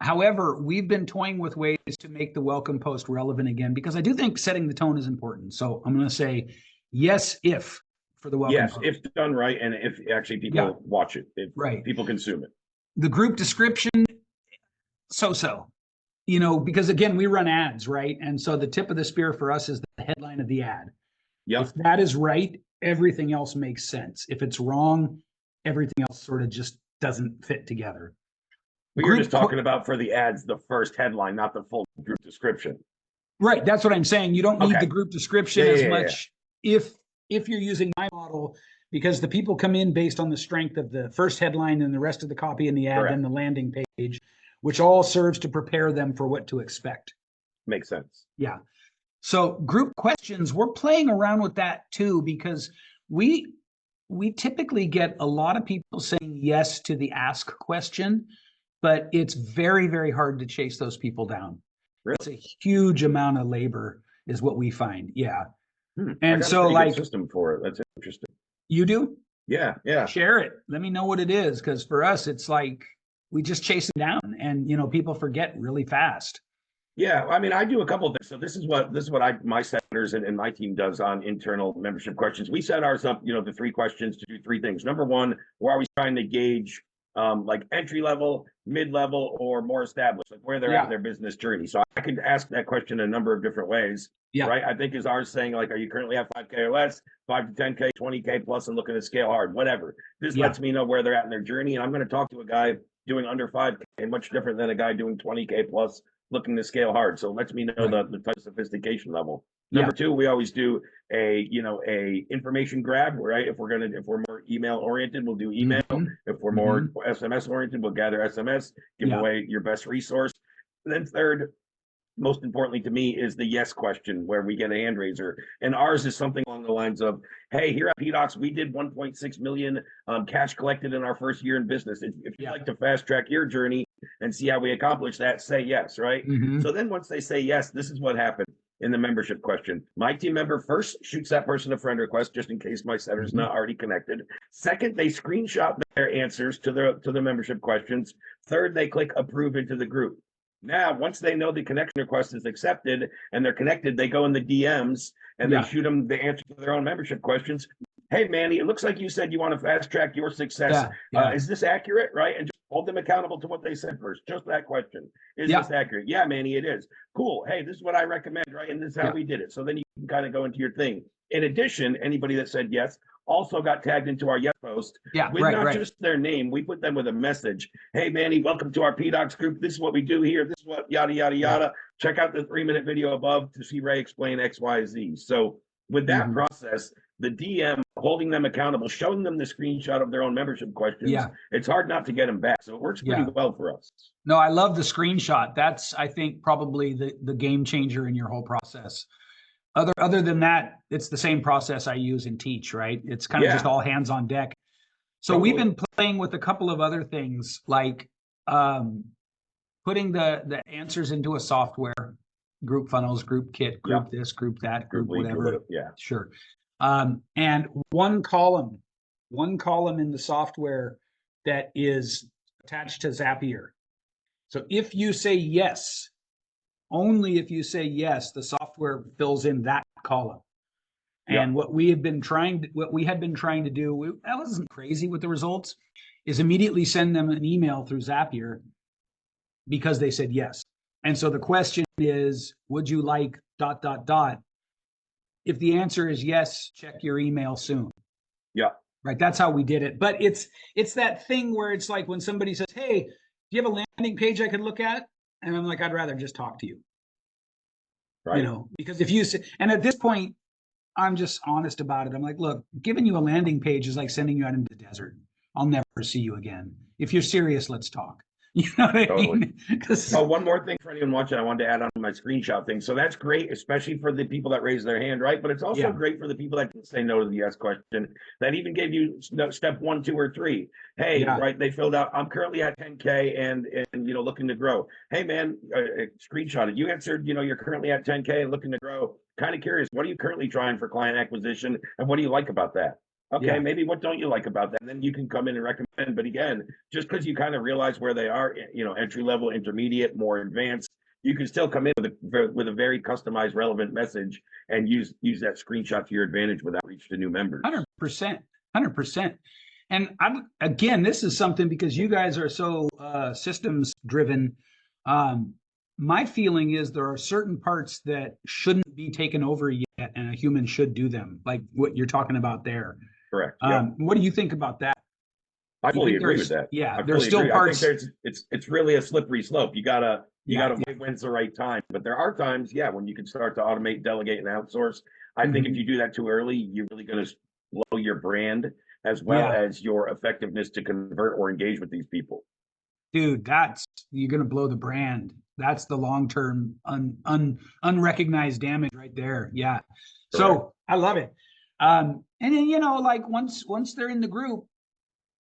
However, we've been toying with ways to make the welcome post relevant again, because I do think setting the tone is important. So I'm going to say yes, if for the welcome post. If done right, and if actually people watch it, if people consume it. The group description, so, because again, we run ads, right? And so the tip of the spear for us is the headline of the ad. If that is right, everything else makes sense. If it's wrong, everything else sort of just doesn't fit together. But you're just talking about for the ads, the first headline, not the full group description. Right. That's what I'm saying. You don't need the group description as much if you're using my model, because the people come in based on the strength of the first headline and the rest of the copy in the ad and the landing page, which all serves to prepare them for what to expect. Makes sense. Yeah. So group questions, we're playing around with that too, because we typically get a lot of people saying yes to the ask question, but it's very, very hard to chase those people down. Really? It's a huge amount of labor is what we find. Yeah. And so like system for it. That's interesting. You do? Yeah. Share it. Let me know what it is. Because for us, it's like we just chase them down and people forget really fast. Yeah, I mean, I do a couple of things. So this is what my setters and my team does on internal membership questions. We set ours up, the 3 questions to do 3 things. Number one, we're always trying to gauge like entry level, mid level, or more established, like where they're at in their business journey. So I could ask that question in a number of different ways. Right. I think is ours saying like, are you currently at 5K or less, 5 to 10K, 20K plus, and looking to scale hard, whatever. This lets me know where they're at in their journey. And I'm going to talk to a guy doing under 5K, much different than a guy doing 20K plus looking to scale hard. So it lets me know the type of sophistication level. Number 2, we always do a information grab, right? If we're more email oriented, we'll do email. If we're more SMS oriented, we'll gather SMS, give away your best resource. And then third, most importantly to me, is the yes question, where we get a hand raiser. And ours is something along the lines of, hey, here at PDOCS, we did 1.6 million cash collected in our first year in business. If you'd like to fast track your journey and see how we accomplish that, say yes, right? So then once they say yes, this is what happened in the membership question. My team member first shoots that person a friend request, just in case my setter's not already connected. Second, they screenshot their answers to the membership questions. Third, they click approve into the group. Now, once they know the connection request is accepted and they're connected, they go in the DMs and they shoot them the answer to their own membership questions. Hey, Manny, it looks like you said you want to fast track your success. Is this accurate? Right? And just hold them accountable to what they said first. Just that question. Is this accurate? Yeah, Manny, it is. Cool. Hey, this is what I recommend, right? And this is how we did it. So then you can kind of go into your thing. In addition, anybody that said yes also got tagged into our yes post Yeah, with right, not right. just their name. We put them with a message. Hey, Manny, welcome to our PDOCS group. This is what we do here. This is what yada, yada, yada. Check out the 3-minute video above to see Ray explain X, Y, Z. So with that process, the DM holding them accountable, showing them the screenshot of their own membership questions, it's hard not to get them back. So it works pretty well for us. No, I love the screenshot. That's, I think, probably the game changer in your whole process. Other than that, it's the same process I use and teach, right? It's kind of just all hands on deck. So we've been playing with a couple of other things, like putting the answers into a software, group funnels, group kit, group this, group that, group whatever. Sure. And one column in the software that is attached to Zapier. So if you say yes, only if you say yes, the software fills in that column. And what we had been trying to do, that wasn't crazy with the results, is immediately send them an email through Zapier because they said yes. And so the question is, would you like ... If the answer is yes, check your email soon. Yeah. Right. That's how we did it. But it's that thing where it's like when somebody says, hey, do you have a landing page I could look at? And I'm like, I'd rather just talk to you. Right. You know, because if you say, and at this point, I'm just honest about it. I'm like, look, giving you a landing page is like sending you out into the desert. I'll never see you again. If you're serious, let's talk. You know what I mean? Oh, one more thing for anyone watching, I wanted to add on my screenshot thing. So that's great, especially for the people that raise their hand, right? But it's also great for the people that can say no to the yes question, that even gave you step 1, 2, or 3. Hey, right? They filled out, I'm currently at 10K and you know, looking to grow. Hey, man, screenshot it. You answered, you know, you're currently at 10K and looking to grow. Kind of curious, what are you currently trying for client acquisition, and what do you like about that? Okay, maybe what don't you like about that? And then you can come in and recommend. But again, just because you kind of realize where they are, you know, entry level, intermediate, more advanced, you can still come in with a very customized, relevant message and use that screenshot to your advantage without reach to new members. 100%. And again, this is something because you guys are so systems driven. My feeling is there are certain parts that shouldn't be taken over yet, and a human should do them, like what you're talking about there. Correct. What do you think about that? I fully agree with that. Yeah, there's still parts. I think it's really a slippery slope. You gotta wait when's the right time. But there are times, when you can start to automate, delegate, and outsource. I think if you do that too early, you're really going to blow your brand as well as your effectiveness to convert or engage with these people. Dude, you're going to blow the brand. That's the long-term unrecognized damage right there. Yeah. Correct. So I love it. And then, you know, like once they're in the group,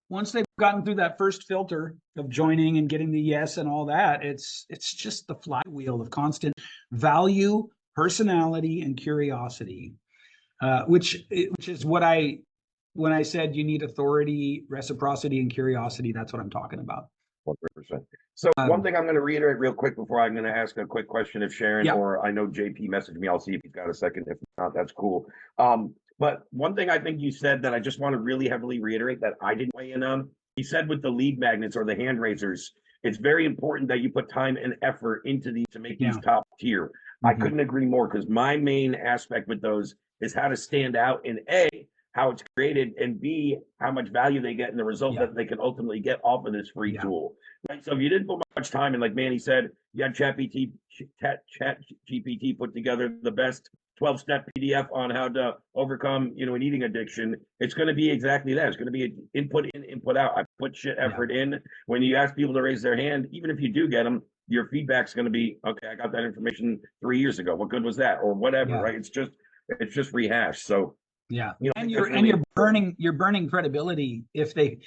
once they've gotten through that first filter of joining and getting the yes and all that, it's just the flywheel of constant value, personality, and curiosity, which is what when I said you need authority, reciprocity, and curiosity, that's what I'm talking about. 100%. So one thing I'm going to reiterate real quick before I'm going to ask a quick question if Sharon or I know JP messaged me. I'll see if he's got a second. If not, that's cool. But one thing I think you said that I just want to really heavily reiterate that I didn't weigh in on. He said with the lead magnets or the hand raisers, it's very important that you put time and effort into these to make these top tier. I couldn't agree more, because my main aspect with those is how to stand out in A, how it's created, and B, how much value they get in the result that they can ultimately get off of this free tool. Right. So if you didn't put much time in, like Manny said, you had ChatGPT put together the best 12-step PDF on how to overcome, you know, an eating addiction. It's going to be exactly that. It's going to be an input in, input out. I put effort in. When you ask people to raise their hand, even if you do get them, your feedback's going to be, okay, I got that information 3 years ago. What good was that? Or whatever, right? It's just rehashed. So you know, and you're burning credibility if they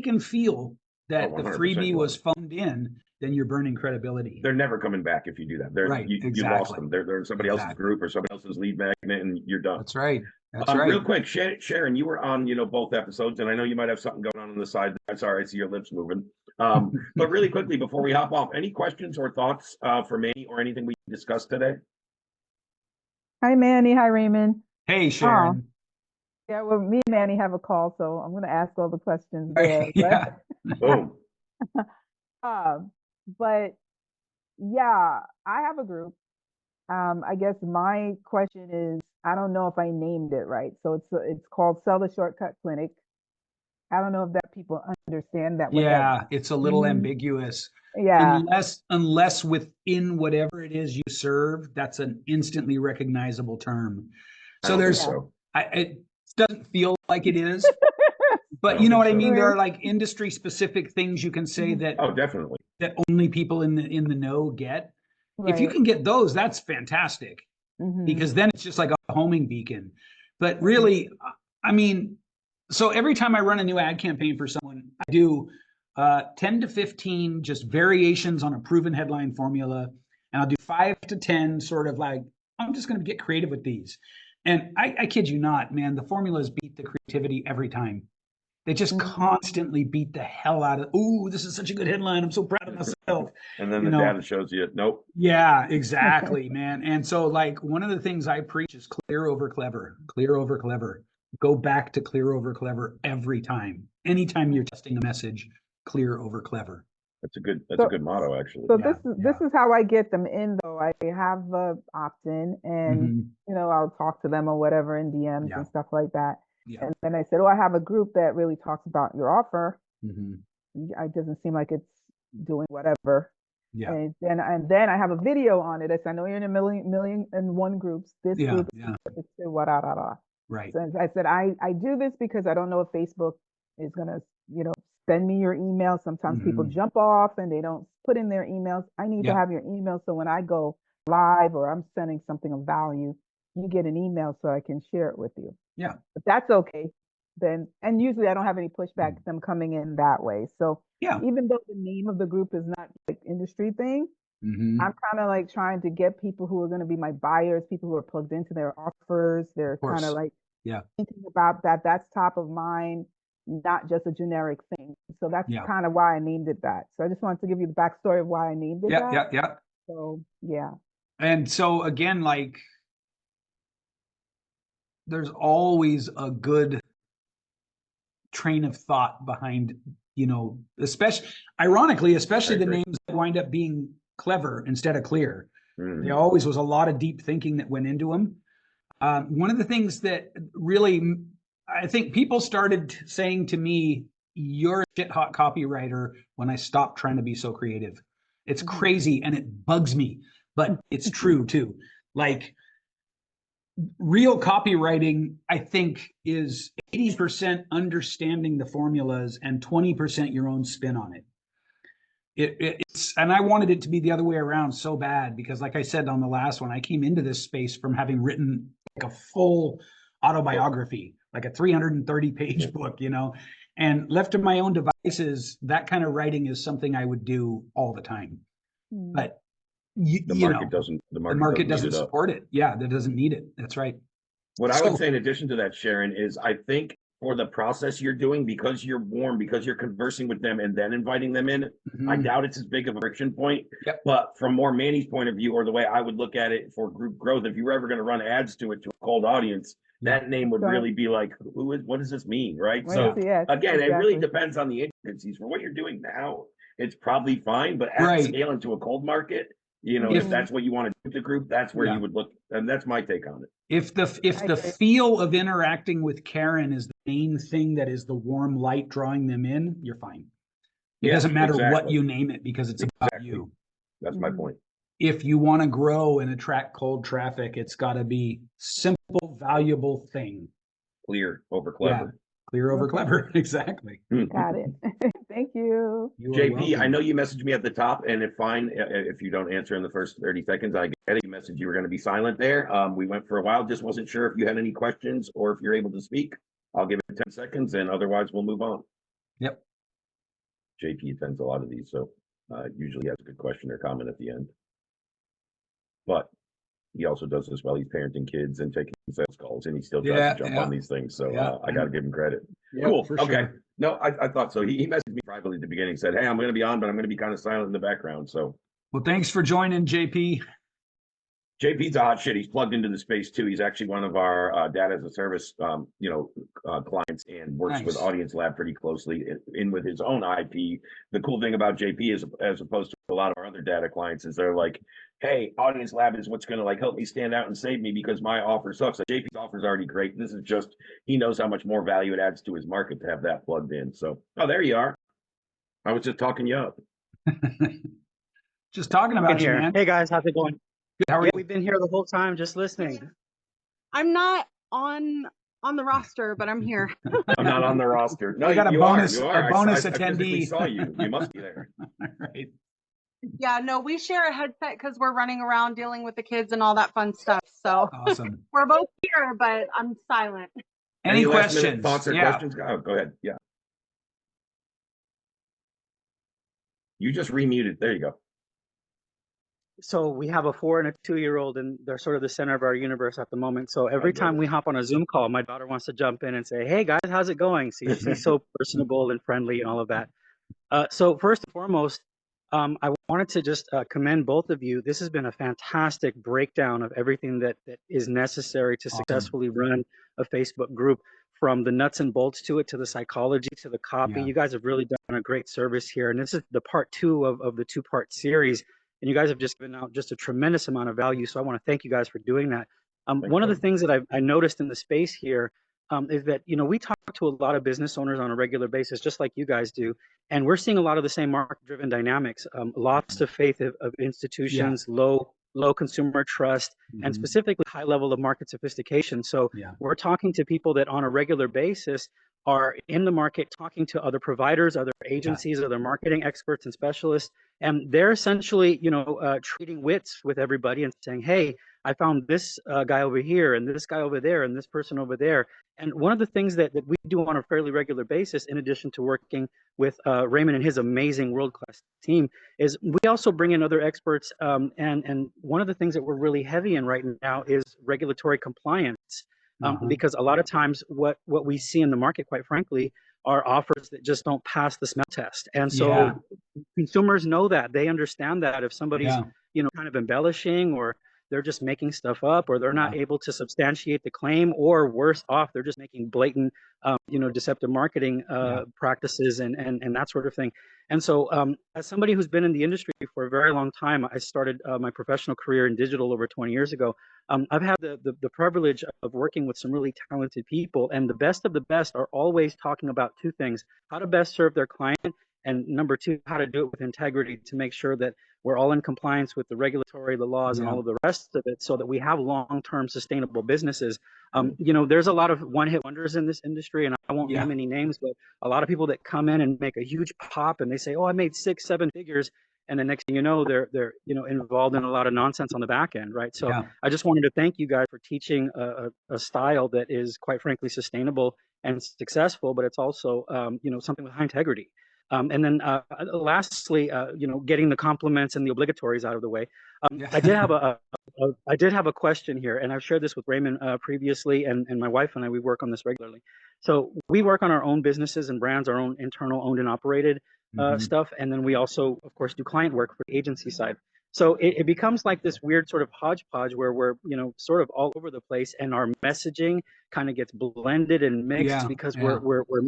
can feel that the freebie was phoned in, then you're burning credibility. They're never coming back if you do that. You lost them. They're in somebody else's group or somebody else's lead magnet, and you're done. That's right. That's right. Real quick, Sharon, you were on, you know, both episodes, and I know you might have something going on the side. That's all right. I see your lips moving. But really quickly before we hop off, any questions or thoughts for Manny or anything we discussed today? Hi, Manny. Hi, Raymond. Hey, Sharon. Yeah, well, me and Manny have a call, so I'm going to ask all the questions there. Boom. But yeah, I have a group. I guess my question is, I don't know if I named it right. So it's called Sell the Shortcut Clinic. I don't know if that people understand that what that. Yeah, it's a little Mhm. ambiguous. Yeah. Unless within whatever it is you serve, that's an instantly recognizable term. I So don't think there's, Yeah. so. it doesn't feel like it is, I but don't you know think what I so. mean? There Right. are like industry specific things you can say Mhm. that Oh, definitely. only people in the know get. If you Right. can get those, that's fantastic, Hmm. because then it's just like a homing beacon. But Right. really, I mean, so every time I run a new ad campaign for someone, I do 10 to 15 just variations on a proven headline formula. And I'll do 5 to 10 sort of like, I'm just going to get creative with these. And I kid you not, man, the formulas beat the creativity every time. They just Hmm. constantly beat the hell out of, ooh, this is such a good headline. I'm so proud of myself. And then You the know, data shows you, nope. yeah, exactly, man. And so, like, one of the things I preach is clear over clever, clear over clever. Go back to clear over clever every time. Anytime you're testing a message, clear over clever. That's a So good motto, actually. so Yeah, this yeah. is how I get them in though. I have a opt-in and Hmm. I'll talk to them or whatever in DMs Yeah, and stuff like that. yeah. And then I said, "Oh, I have a group that really talks about your offer." Hmm. It doesn't seem like it's doing whatever. Yeah, And then I have a video on it. I said, "I know you're in a million and one groups. This yeah, group yeah. is to what da da da." Right. So I said, I do this because I don't know if Facebook is gonna, send me your email. Sometimes people Hmm. jump off and they don't put in their emails. I need to Yeah, have your email so when I go live or I'm sending something of value, you get an email so I can share it with you. yeah. But that's okay. Then and usually I don't have any pushback them coming in that way. So Yeah. even though the name of the group is not like industry thing, I'm Hmm. kind of like trying to get people who are going to be my buyers, people who are plugged into their offers. They're Of kind of course. like Yeah, thinking about that. That's top of mind, not just a generic thing. So that's yeah, kind of why I named it that. So I just wanted to give you the backstory of why I named it yeah, that. yeah, yeah. So yeah. And so again, like, there's always a good train of thought behind, especially ironically, I especially the agree. names that wind up being clever instead of clear. There Mhm. always was a lot of deep thinking that went into them. One of the things that really, I think people started saying to me, "You're a shit hot copywriter," when I stopped trying to be so creative. It's Mhm. crazy and it bugs me, but it's true too. Like, real copywriting, I think, is 80% understanding the formulas and 20% your own spin on it. It's, and I wanted it to be the other way around so bad because, like I said on the last one, I came into this space from having written like a full autobiography, like a 330-page book, and left to my own devices, that kind of writing is something I would do all the time. Mm. But The the market market doesn't eat doesn't it up. support it. Yeah, that doesn't need it. That's right. What I would So, say in addition to that, Sharon, is I think for the process you're doing, because you're warm, because you're conversing with them and then inviting them in, I mhm. doubt it's as big of a friction point. Yep. But from more Manny's point of view, or the way I would look at it for group growth, if you were ever going to run ads to it to a cold audience, Yeah. that name would Right. really be like, what does this mean? Right. What is So it? Yes, again, it really exactly. depends on the intricacies. For what you're doing now, it's probably fine, but at Right. scale into a cold market, if If Hmm. that's what you want to do with the group, that's where yeah, you would look. And that's my take on it. if I the agree. feel of interacting with Karen is the main thing that is the warm light drawing them in, you're fine. It Yeah, doesn't matter what exactly. you name it because it's about Exactly. you. That's my Hmm. point. If you want to grow and attract cold traffic, it's got to be simple, valuable thing. Clear over Yeah, clever. clear over Okay, clever. Exactly. got it. Thank you. You are JP, I know welcome. you messaged me at the top, and if fine, if you don't answer in the first 30 seconds, I get it. You messaged you were going to be silent there. We went for a while, just wasn't sure if you had any questions or if you're able to speak. I'll give it 10 seconds, and otherwise we'll move on. Yep. JP attends a lot of these, so usually has a good question or comment at the end. But he also does this while he's parenting kids and taking sales calls, and he still tries to Yeah. jump Yeah. on these things. So Yeah. I got to give him credit. Yeah. Cool. For Okay. sure. No, I thought so. He messaged me privately at the beginning, said, "Hey, I'm going to be on, but I'm going to be kind of silent in the background." So Well, thanks for joining, JP. JP's a hot shit. He's plugged into the space too. He's actually one of our data as a service, clients, and works with Nice. Audience Lab pretty closely in with his own IP. The cool thing about JP is, as opposed to a lot of our other data clients, is they're like, "Hey, Audience Lab is what's going to like help me stand out and save me because my offer sucks." Like, JP's offer is already great. This is just he knows how much more value it adds to his market to have that plugged in. So, oh, there you are. I was just talking you up. Just talking about you, here. man. Hey guys, how's it going? Good. How are Yeah, you? we've been here the whole time just listening. I'm not on the roster, but I'm here. I'm not on the roster. No, We got a you bonus- are. You are. a bonus I physically attendee. saw you. You must be there. Right. Yeah, no, we share a headset because we're running around dealing with the kids and all that fun stuff. So Awesome. we're both here, but I'm silent. Any last minute questions? thoughts or Yeah. questions? Oh, go ahead. Yeah. You just remuted. There you go. So we have a 4 and a 2-year-old, and they're sort of the center of our universe at the moment. So every time we hop on a Zoom call, my daughter wants to jump in and say, "Hey guys, how's it going?" She's so personable and friendly and all of that. So first and foremost, I wanted to just commend both of you. This has been a fantastic breakdown of everything that is necessary to successfully run a Facebook group, from the nuts and bolts to it, to the psychology, to the copy. Yeah. You guys have really done a great service here. And this is the part 2 of the 2-part series. And you guys have just given out just a tremendous amount of value. So I want to thank you guys for doing that. One of the things that I noticed in the space here is that, we talk to a lot of business owners on a regular basis, just like you guys do. And we're seeing a lot of the same market-driven dynamics, loss of faith of institutions, low consumer trust, and specifically high level of market sophistication. So we're talking to people that on a regular basis are in the market, talking to other providers, other agencies, other marketing experts and specialists, and they're essentially, trading wits with everybody and saying, "Hey, I found this guy over here, and this guy over there, and this person over there." And one of the things that we do on a fairly regular basis, in addition to working with Raymond and his amazing world-class team, is we also bring in other experts. And one of the things that we're really heavy in right now is regulatory compliance. Because a lot of times what we see in the market, quite frankly, are offers that just don't pass the smell test. And so consumers know that. They understand that if somebody's, kind of embellishing, or they're just making stuff up, or they're not able to substantiate the claim, or worse off, they're just making blatant, deceptive marketing practices and that sort of thing. And so as somebody who's been in the industry for a very long time, I started my professional career in digital over 20 years ago. I've had the privilege of working with some really talented people, and the best of the best are always talking about 2 things: how to best serve their client, and number 2, how to do it with integrity to make sure that we're all in compliance with the regulatory, the laws, and all of the rest of it, so that we have long-term sustainable businesses. There's a lot of one-hit wonders in this industry, and I won't name any names, but a lot of people that come in and make a huge pop, and they say, "Oh, I made 6-7 figures," and the next thing you know, they're involved in a lot of nonsense on the back end, right? So I just wanted to thank you guys for teaching a style that is, quite frankly, sustainable and successful, but it's also something with high integrity. And then lastly, getting the compliments and the obligatories out of the way. I did have a question here, and I've shared this with Raymond previously, and my wife and I, we work on this regularly. So we work on our own businesses and brands, our own internal owned and operated stuff, and then we also, of course, do client work for the agency side. So it becomes like this weird sort of hodgepodge where we're, sort of all over the place, and our messaging kind of gets blended and mixed because we're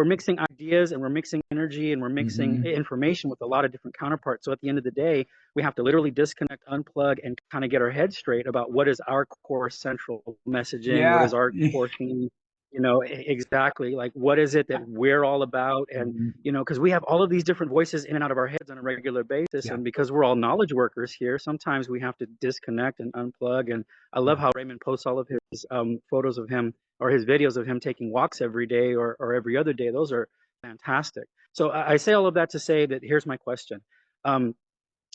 mixing ideas, and we're mixing energy, and we're mixing information with a lot of different counterparts. So at the end of the day, we have to literally disconnect, unplug, and kind of get our head straight about what is our core central messaging, what is our core theme, exactly, like what is it that we're all about. And because we have all of these different voices in and out of our heads on a regular basis, and because we're all knowledge workers here, sometimes we have to disconnect and unplug. And I love how Raymond posts all of his photos of him, or his videos of him taking walks every day or every other day. Those are fantastic. So I say all of that to say that here's my question.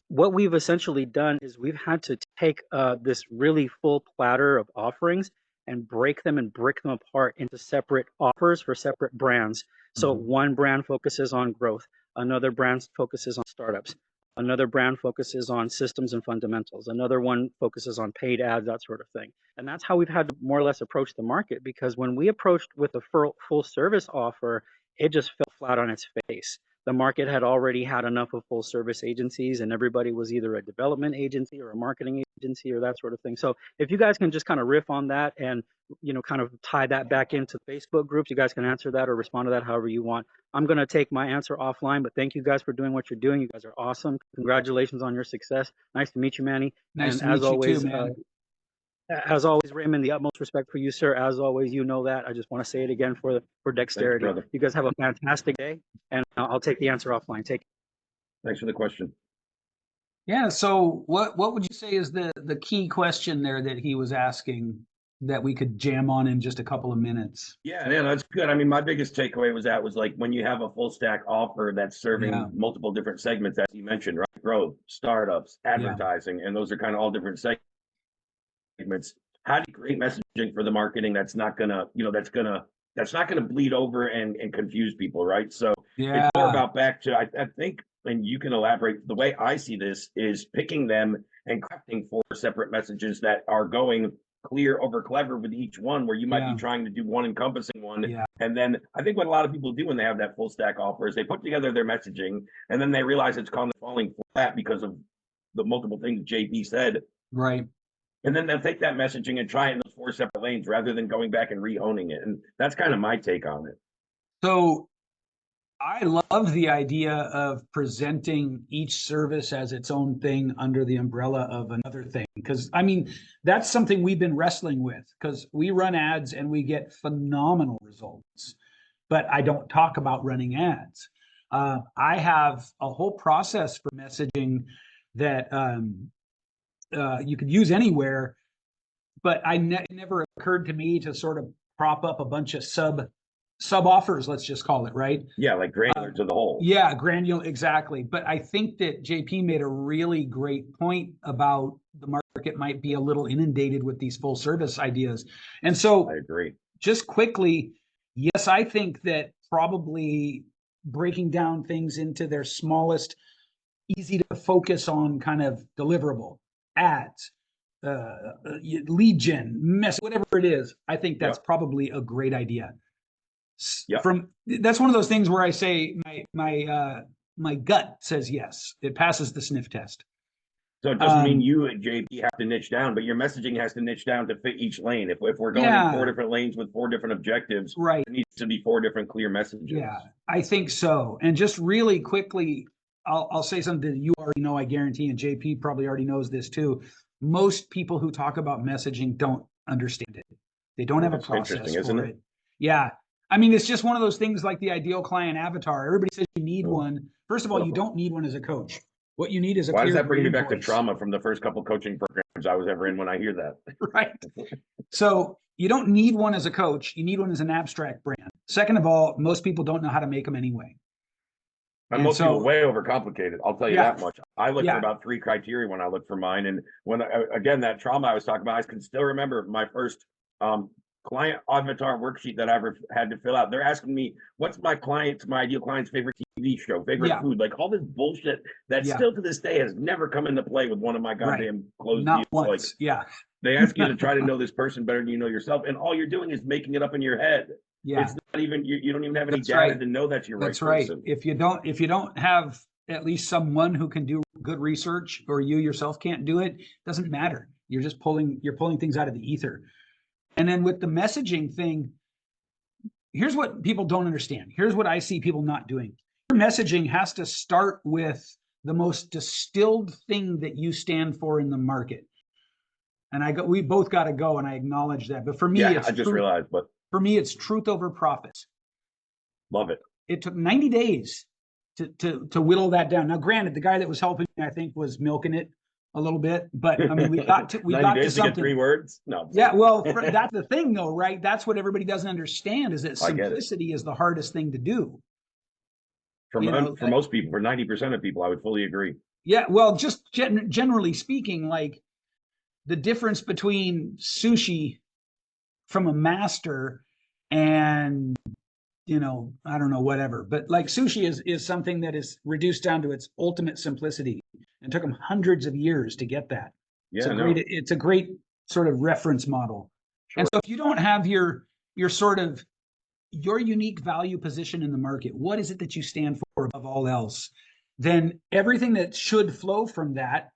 What we've essentially done is we've had to take this really full platter of offerings and break them and brick them apart into separate offers for separate brands. So one brand focuses on growth, another brand focuses on startups, another brand focuses on systems and fundamentals, another one focuses on paid ads, that sort of thing. And that's how we've had to more or less approach the market, because when we approached with a full service offer, it just fell flat on its face. the market had already had enough of full service agencies, and everybody was either a development agency or a marketing agency or that sort of thing. So if you guys can just kind of riff on that and, kind of tie that back into Facebook groups, you guys can answer that or respond to that however you want. I'm going to take my answer offline, but thank you guys for doing what you're doing. You guys are awesome. Congratulations on your success. Nice to meet you, Manny. Nice And to meet as you always, too, man. as always, Raymond, the utmost respect for you, sir. As always, you know that. I just want to say it again for dexterity. Thanks, brother. You guys have a fantastic day, and I'll take the answer offline. Take. Thanks for the question. Yeah. So what would you say is the key question there that he was asking that we could jam on in just a couple of minutes? Yeah, that's good. I mean, my biggest takeaway was like when you have a full stack offer that's serving multiple different segments, as you mentioned, right? Growth, startups, advertising, and those are kind of all different segments. How do you create messaging for the marketing that's not gonna, that's not gonna bleed over and confuse people, right? So it's more about back to I think, and you can elaborate. The way I see this is picking them and crafting 4 separate messages that are going clear over clever with each one, where you might be trying to do one encompassing one. And then I think what a lot of people do when they have that full stack offer is they put together their messaging and then they realize it's kind of falling flat because of the multiple things JP said. Right. And then they'll take that messaging and try it in those 4 separate lanes rather than going back and re-honing it. And that's kind of my take on it. So I love the idea of presenting each service as its own thing under the umbrella of another thing. Because, I mean, that's something we've been wrestling with, because we run ads and we get phenomenal results. But I don't talk about running ads. I have a whole process for messaging that you could use anywhere, but it never occurred to me to sort of prop up a bunch of sub offers, let's just call it, right? Yeah, like granular to the whole. Yeah, granular, exactly. But I think that JP made a really great point about the market might be a little inundated with these full service ideas. And so I agree. Just quickly, yes, I think that probably breaking down things into their smallest, easy to focus on kind of deliverable, ads, lead gen, whatever it is, I think that's probably a great idea. That's one of those things where I say my gut says yes, it passes the sniff test. So it doesn't mean you and JP have to niche down, but your messaging has to niche down to fit each lane. If we're going in 4 different lanes with 4 different objectives, right, it needs to be 4 different clear messages. Yeah, I think so. And just really quickly, I'll say something that you already know, I guarantee, and JP probably already knows this too. Most people who talk about messaging don't understand it. They don't have a process for it. Yeah. I mean, it's just one of those things like the ideal client avatar. Everybody says you need one. First of all, you don't need one as a coach. What you need is a Why does that bring me back to trauma from the first couple coaching programs I was ever in when I hear that? Right. So you don't need one as a coach. You need one as an abstract brand. Second of all, most people don't know how to make them anyway. And most people way overcomplicated. I'll tell you that much. I look for about 3 criteria when I look for mine. And when, again, that trauma I was talking about, I can still remember my first client avatar worksheet that I ever had to fill out. They're asking me, what's my ideal client's favorite TV show, favorite food, like all this bullshit that still to this day has never come into play with one of my goddamn closed deals. Once. Like, they ask you to try to know this person better than you know yourself, and all you're doing is making it up in your head. It's not even, you don't even have any data to know that's your right person. If you don't have at least someone who can do good research, or you yourself can't do it, doesn't matter. You're just pulling things out of the ether. And then with the messaging thing, here's what people don't understand. Here's what I see people not doing. Your messaging has to start with the most distilled thing that you stand for in the market. And we both got to go, and I acknowledge that. But for me, for me, it's truth over profits. Love it. It took 90 days to whittle that down. Now, granted, the guy that was helping me, I think, was milking it a little bit, but I mean, we got to something. To get 3 words. No. Yeah, well, that's the thing, though, right? That's what everybody doesn't understand, is that simplicity is the hardest thing to do. For most people, for 90% of people, I would fully agree. Yeah, well, just generally speaking, like the difference between sushi from a master and, I don't know, whatever, but like sushi is something that is reduced down to its ultimate simplicity. It took them hundreds of years to get that. Yeah, it's a great sort of reference model. Sure. And so if you don't have your sort of your unique value position in the market, what is it that you stand above all else, then everything that should flow from that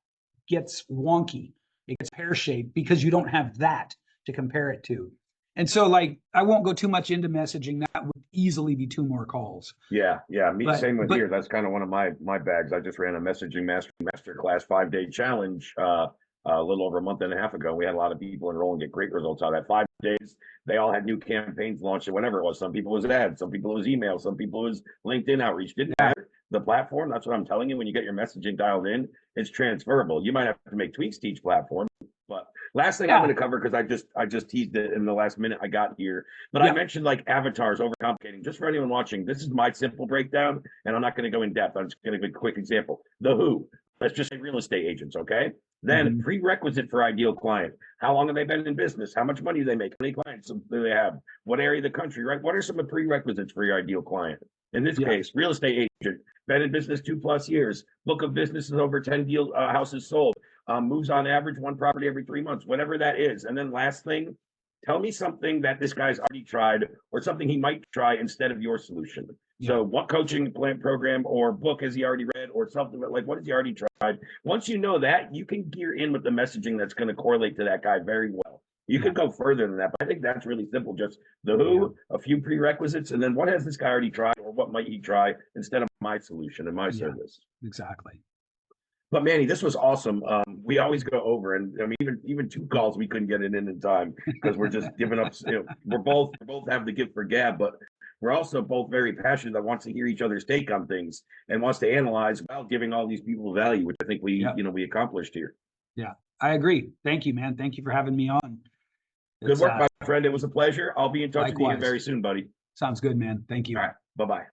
gets wonky. It gets pear-shaped because you don't have that to compare it to. And so, like, I won't go too much into messaging. That would easily be 2 more calls. Yeah, me same with but here. That's kind of one of my bags. I just ran a messaging master class 5-day challenge a little over a month and a half ago. We had a lot of people enroll and get great results out of that. 5 days, they all had new campaigns launched and whatever it was. Some people it was ads, some people it was email, some people it was LinkedIn outreach. Didn't matter. The platform, that's what I'm telling you. When you get your messaging dialed in, it's transferable. You might have to make tweaks to each platform. But last thing I'm going to cover, because I just teased it in the last minute I got here, but I mentioned like avatars overcomplicating. Just for anyone watching, this is my simple breakdown, and I'm not going to go in depth. I'm just going to give a quick example. The who, let's just say real estate agents, okay? Then prerequisite for ideal client. How long have they been in business? How much money do they make? How many clients do they have? What area of the country, right? What are some of the prerequisites for your ideal client? In this case, real estate agent, been in business 2+ years, book of business is over 10 houses sold, moves on average 1 property every 3 months, whatever that is. And then last thing, tell me something that this guy's already tried or something he might try instead of your solution. So what coaching plan program or book has he already read or something like what has he already tried? Once you know that, you can gear in with the messaging that's going to correlate to that guy very well. You could go further than that, but I think that's really simple. Just the who, a few prerequisites, and then what has this guy already tried or what might he try instead of my solution and my service. Exactly. But Manny, this was awesome. We always go over, and I mean, even 2 calls we couldn't get it in time because we're just giving up. We're both have the gift for gab, but we're also both very passionate that wants to hear each other's take on things and wants to analyze while giving all these people value, which I think we we accomplished here. Yeah, I agree. Thank you, man. Thank you for having me on. Good work, my friend. It was a pleasure. I'll be in touch with you very soon, buddy. Sounds good, man. Thank you. All right. Bye-bye.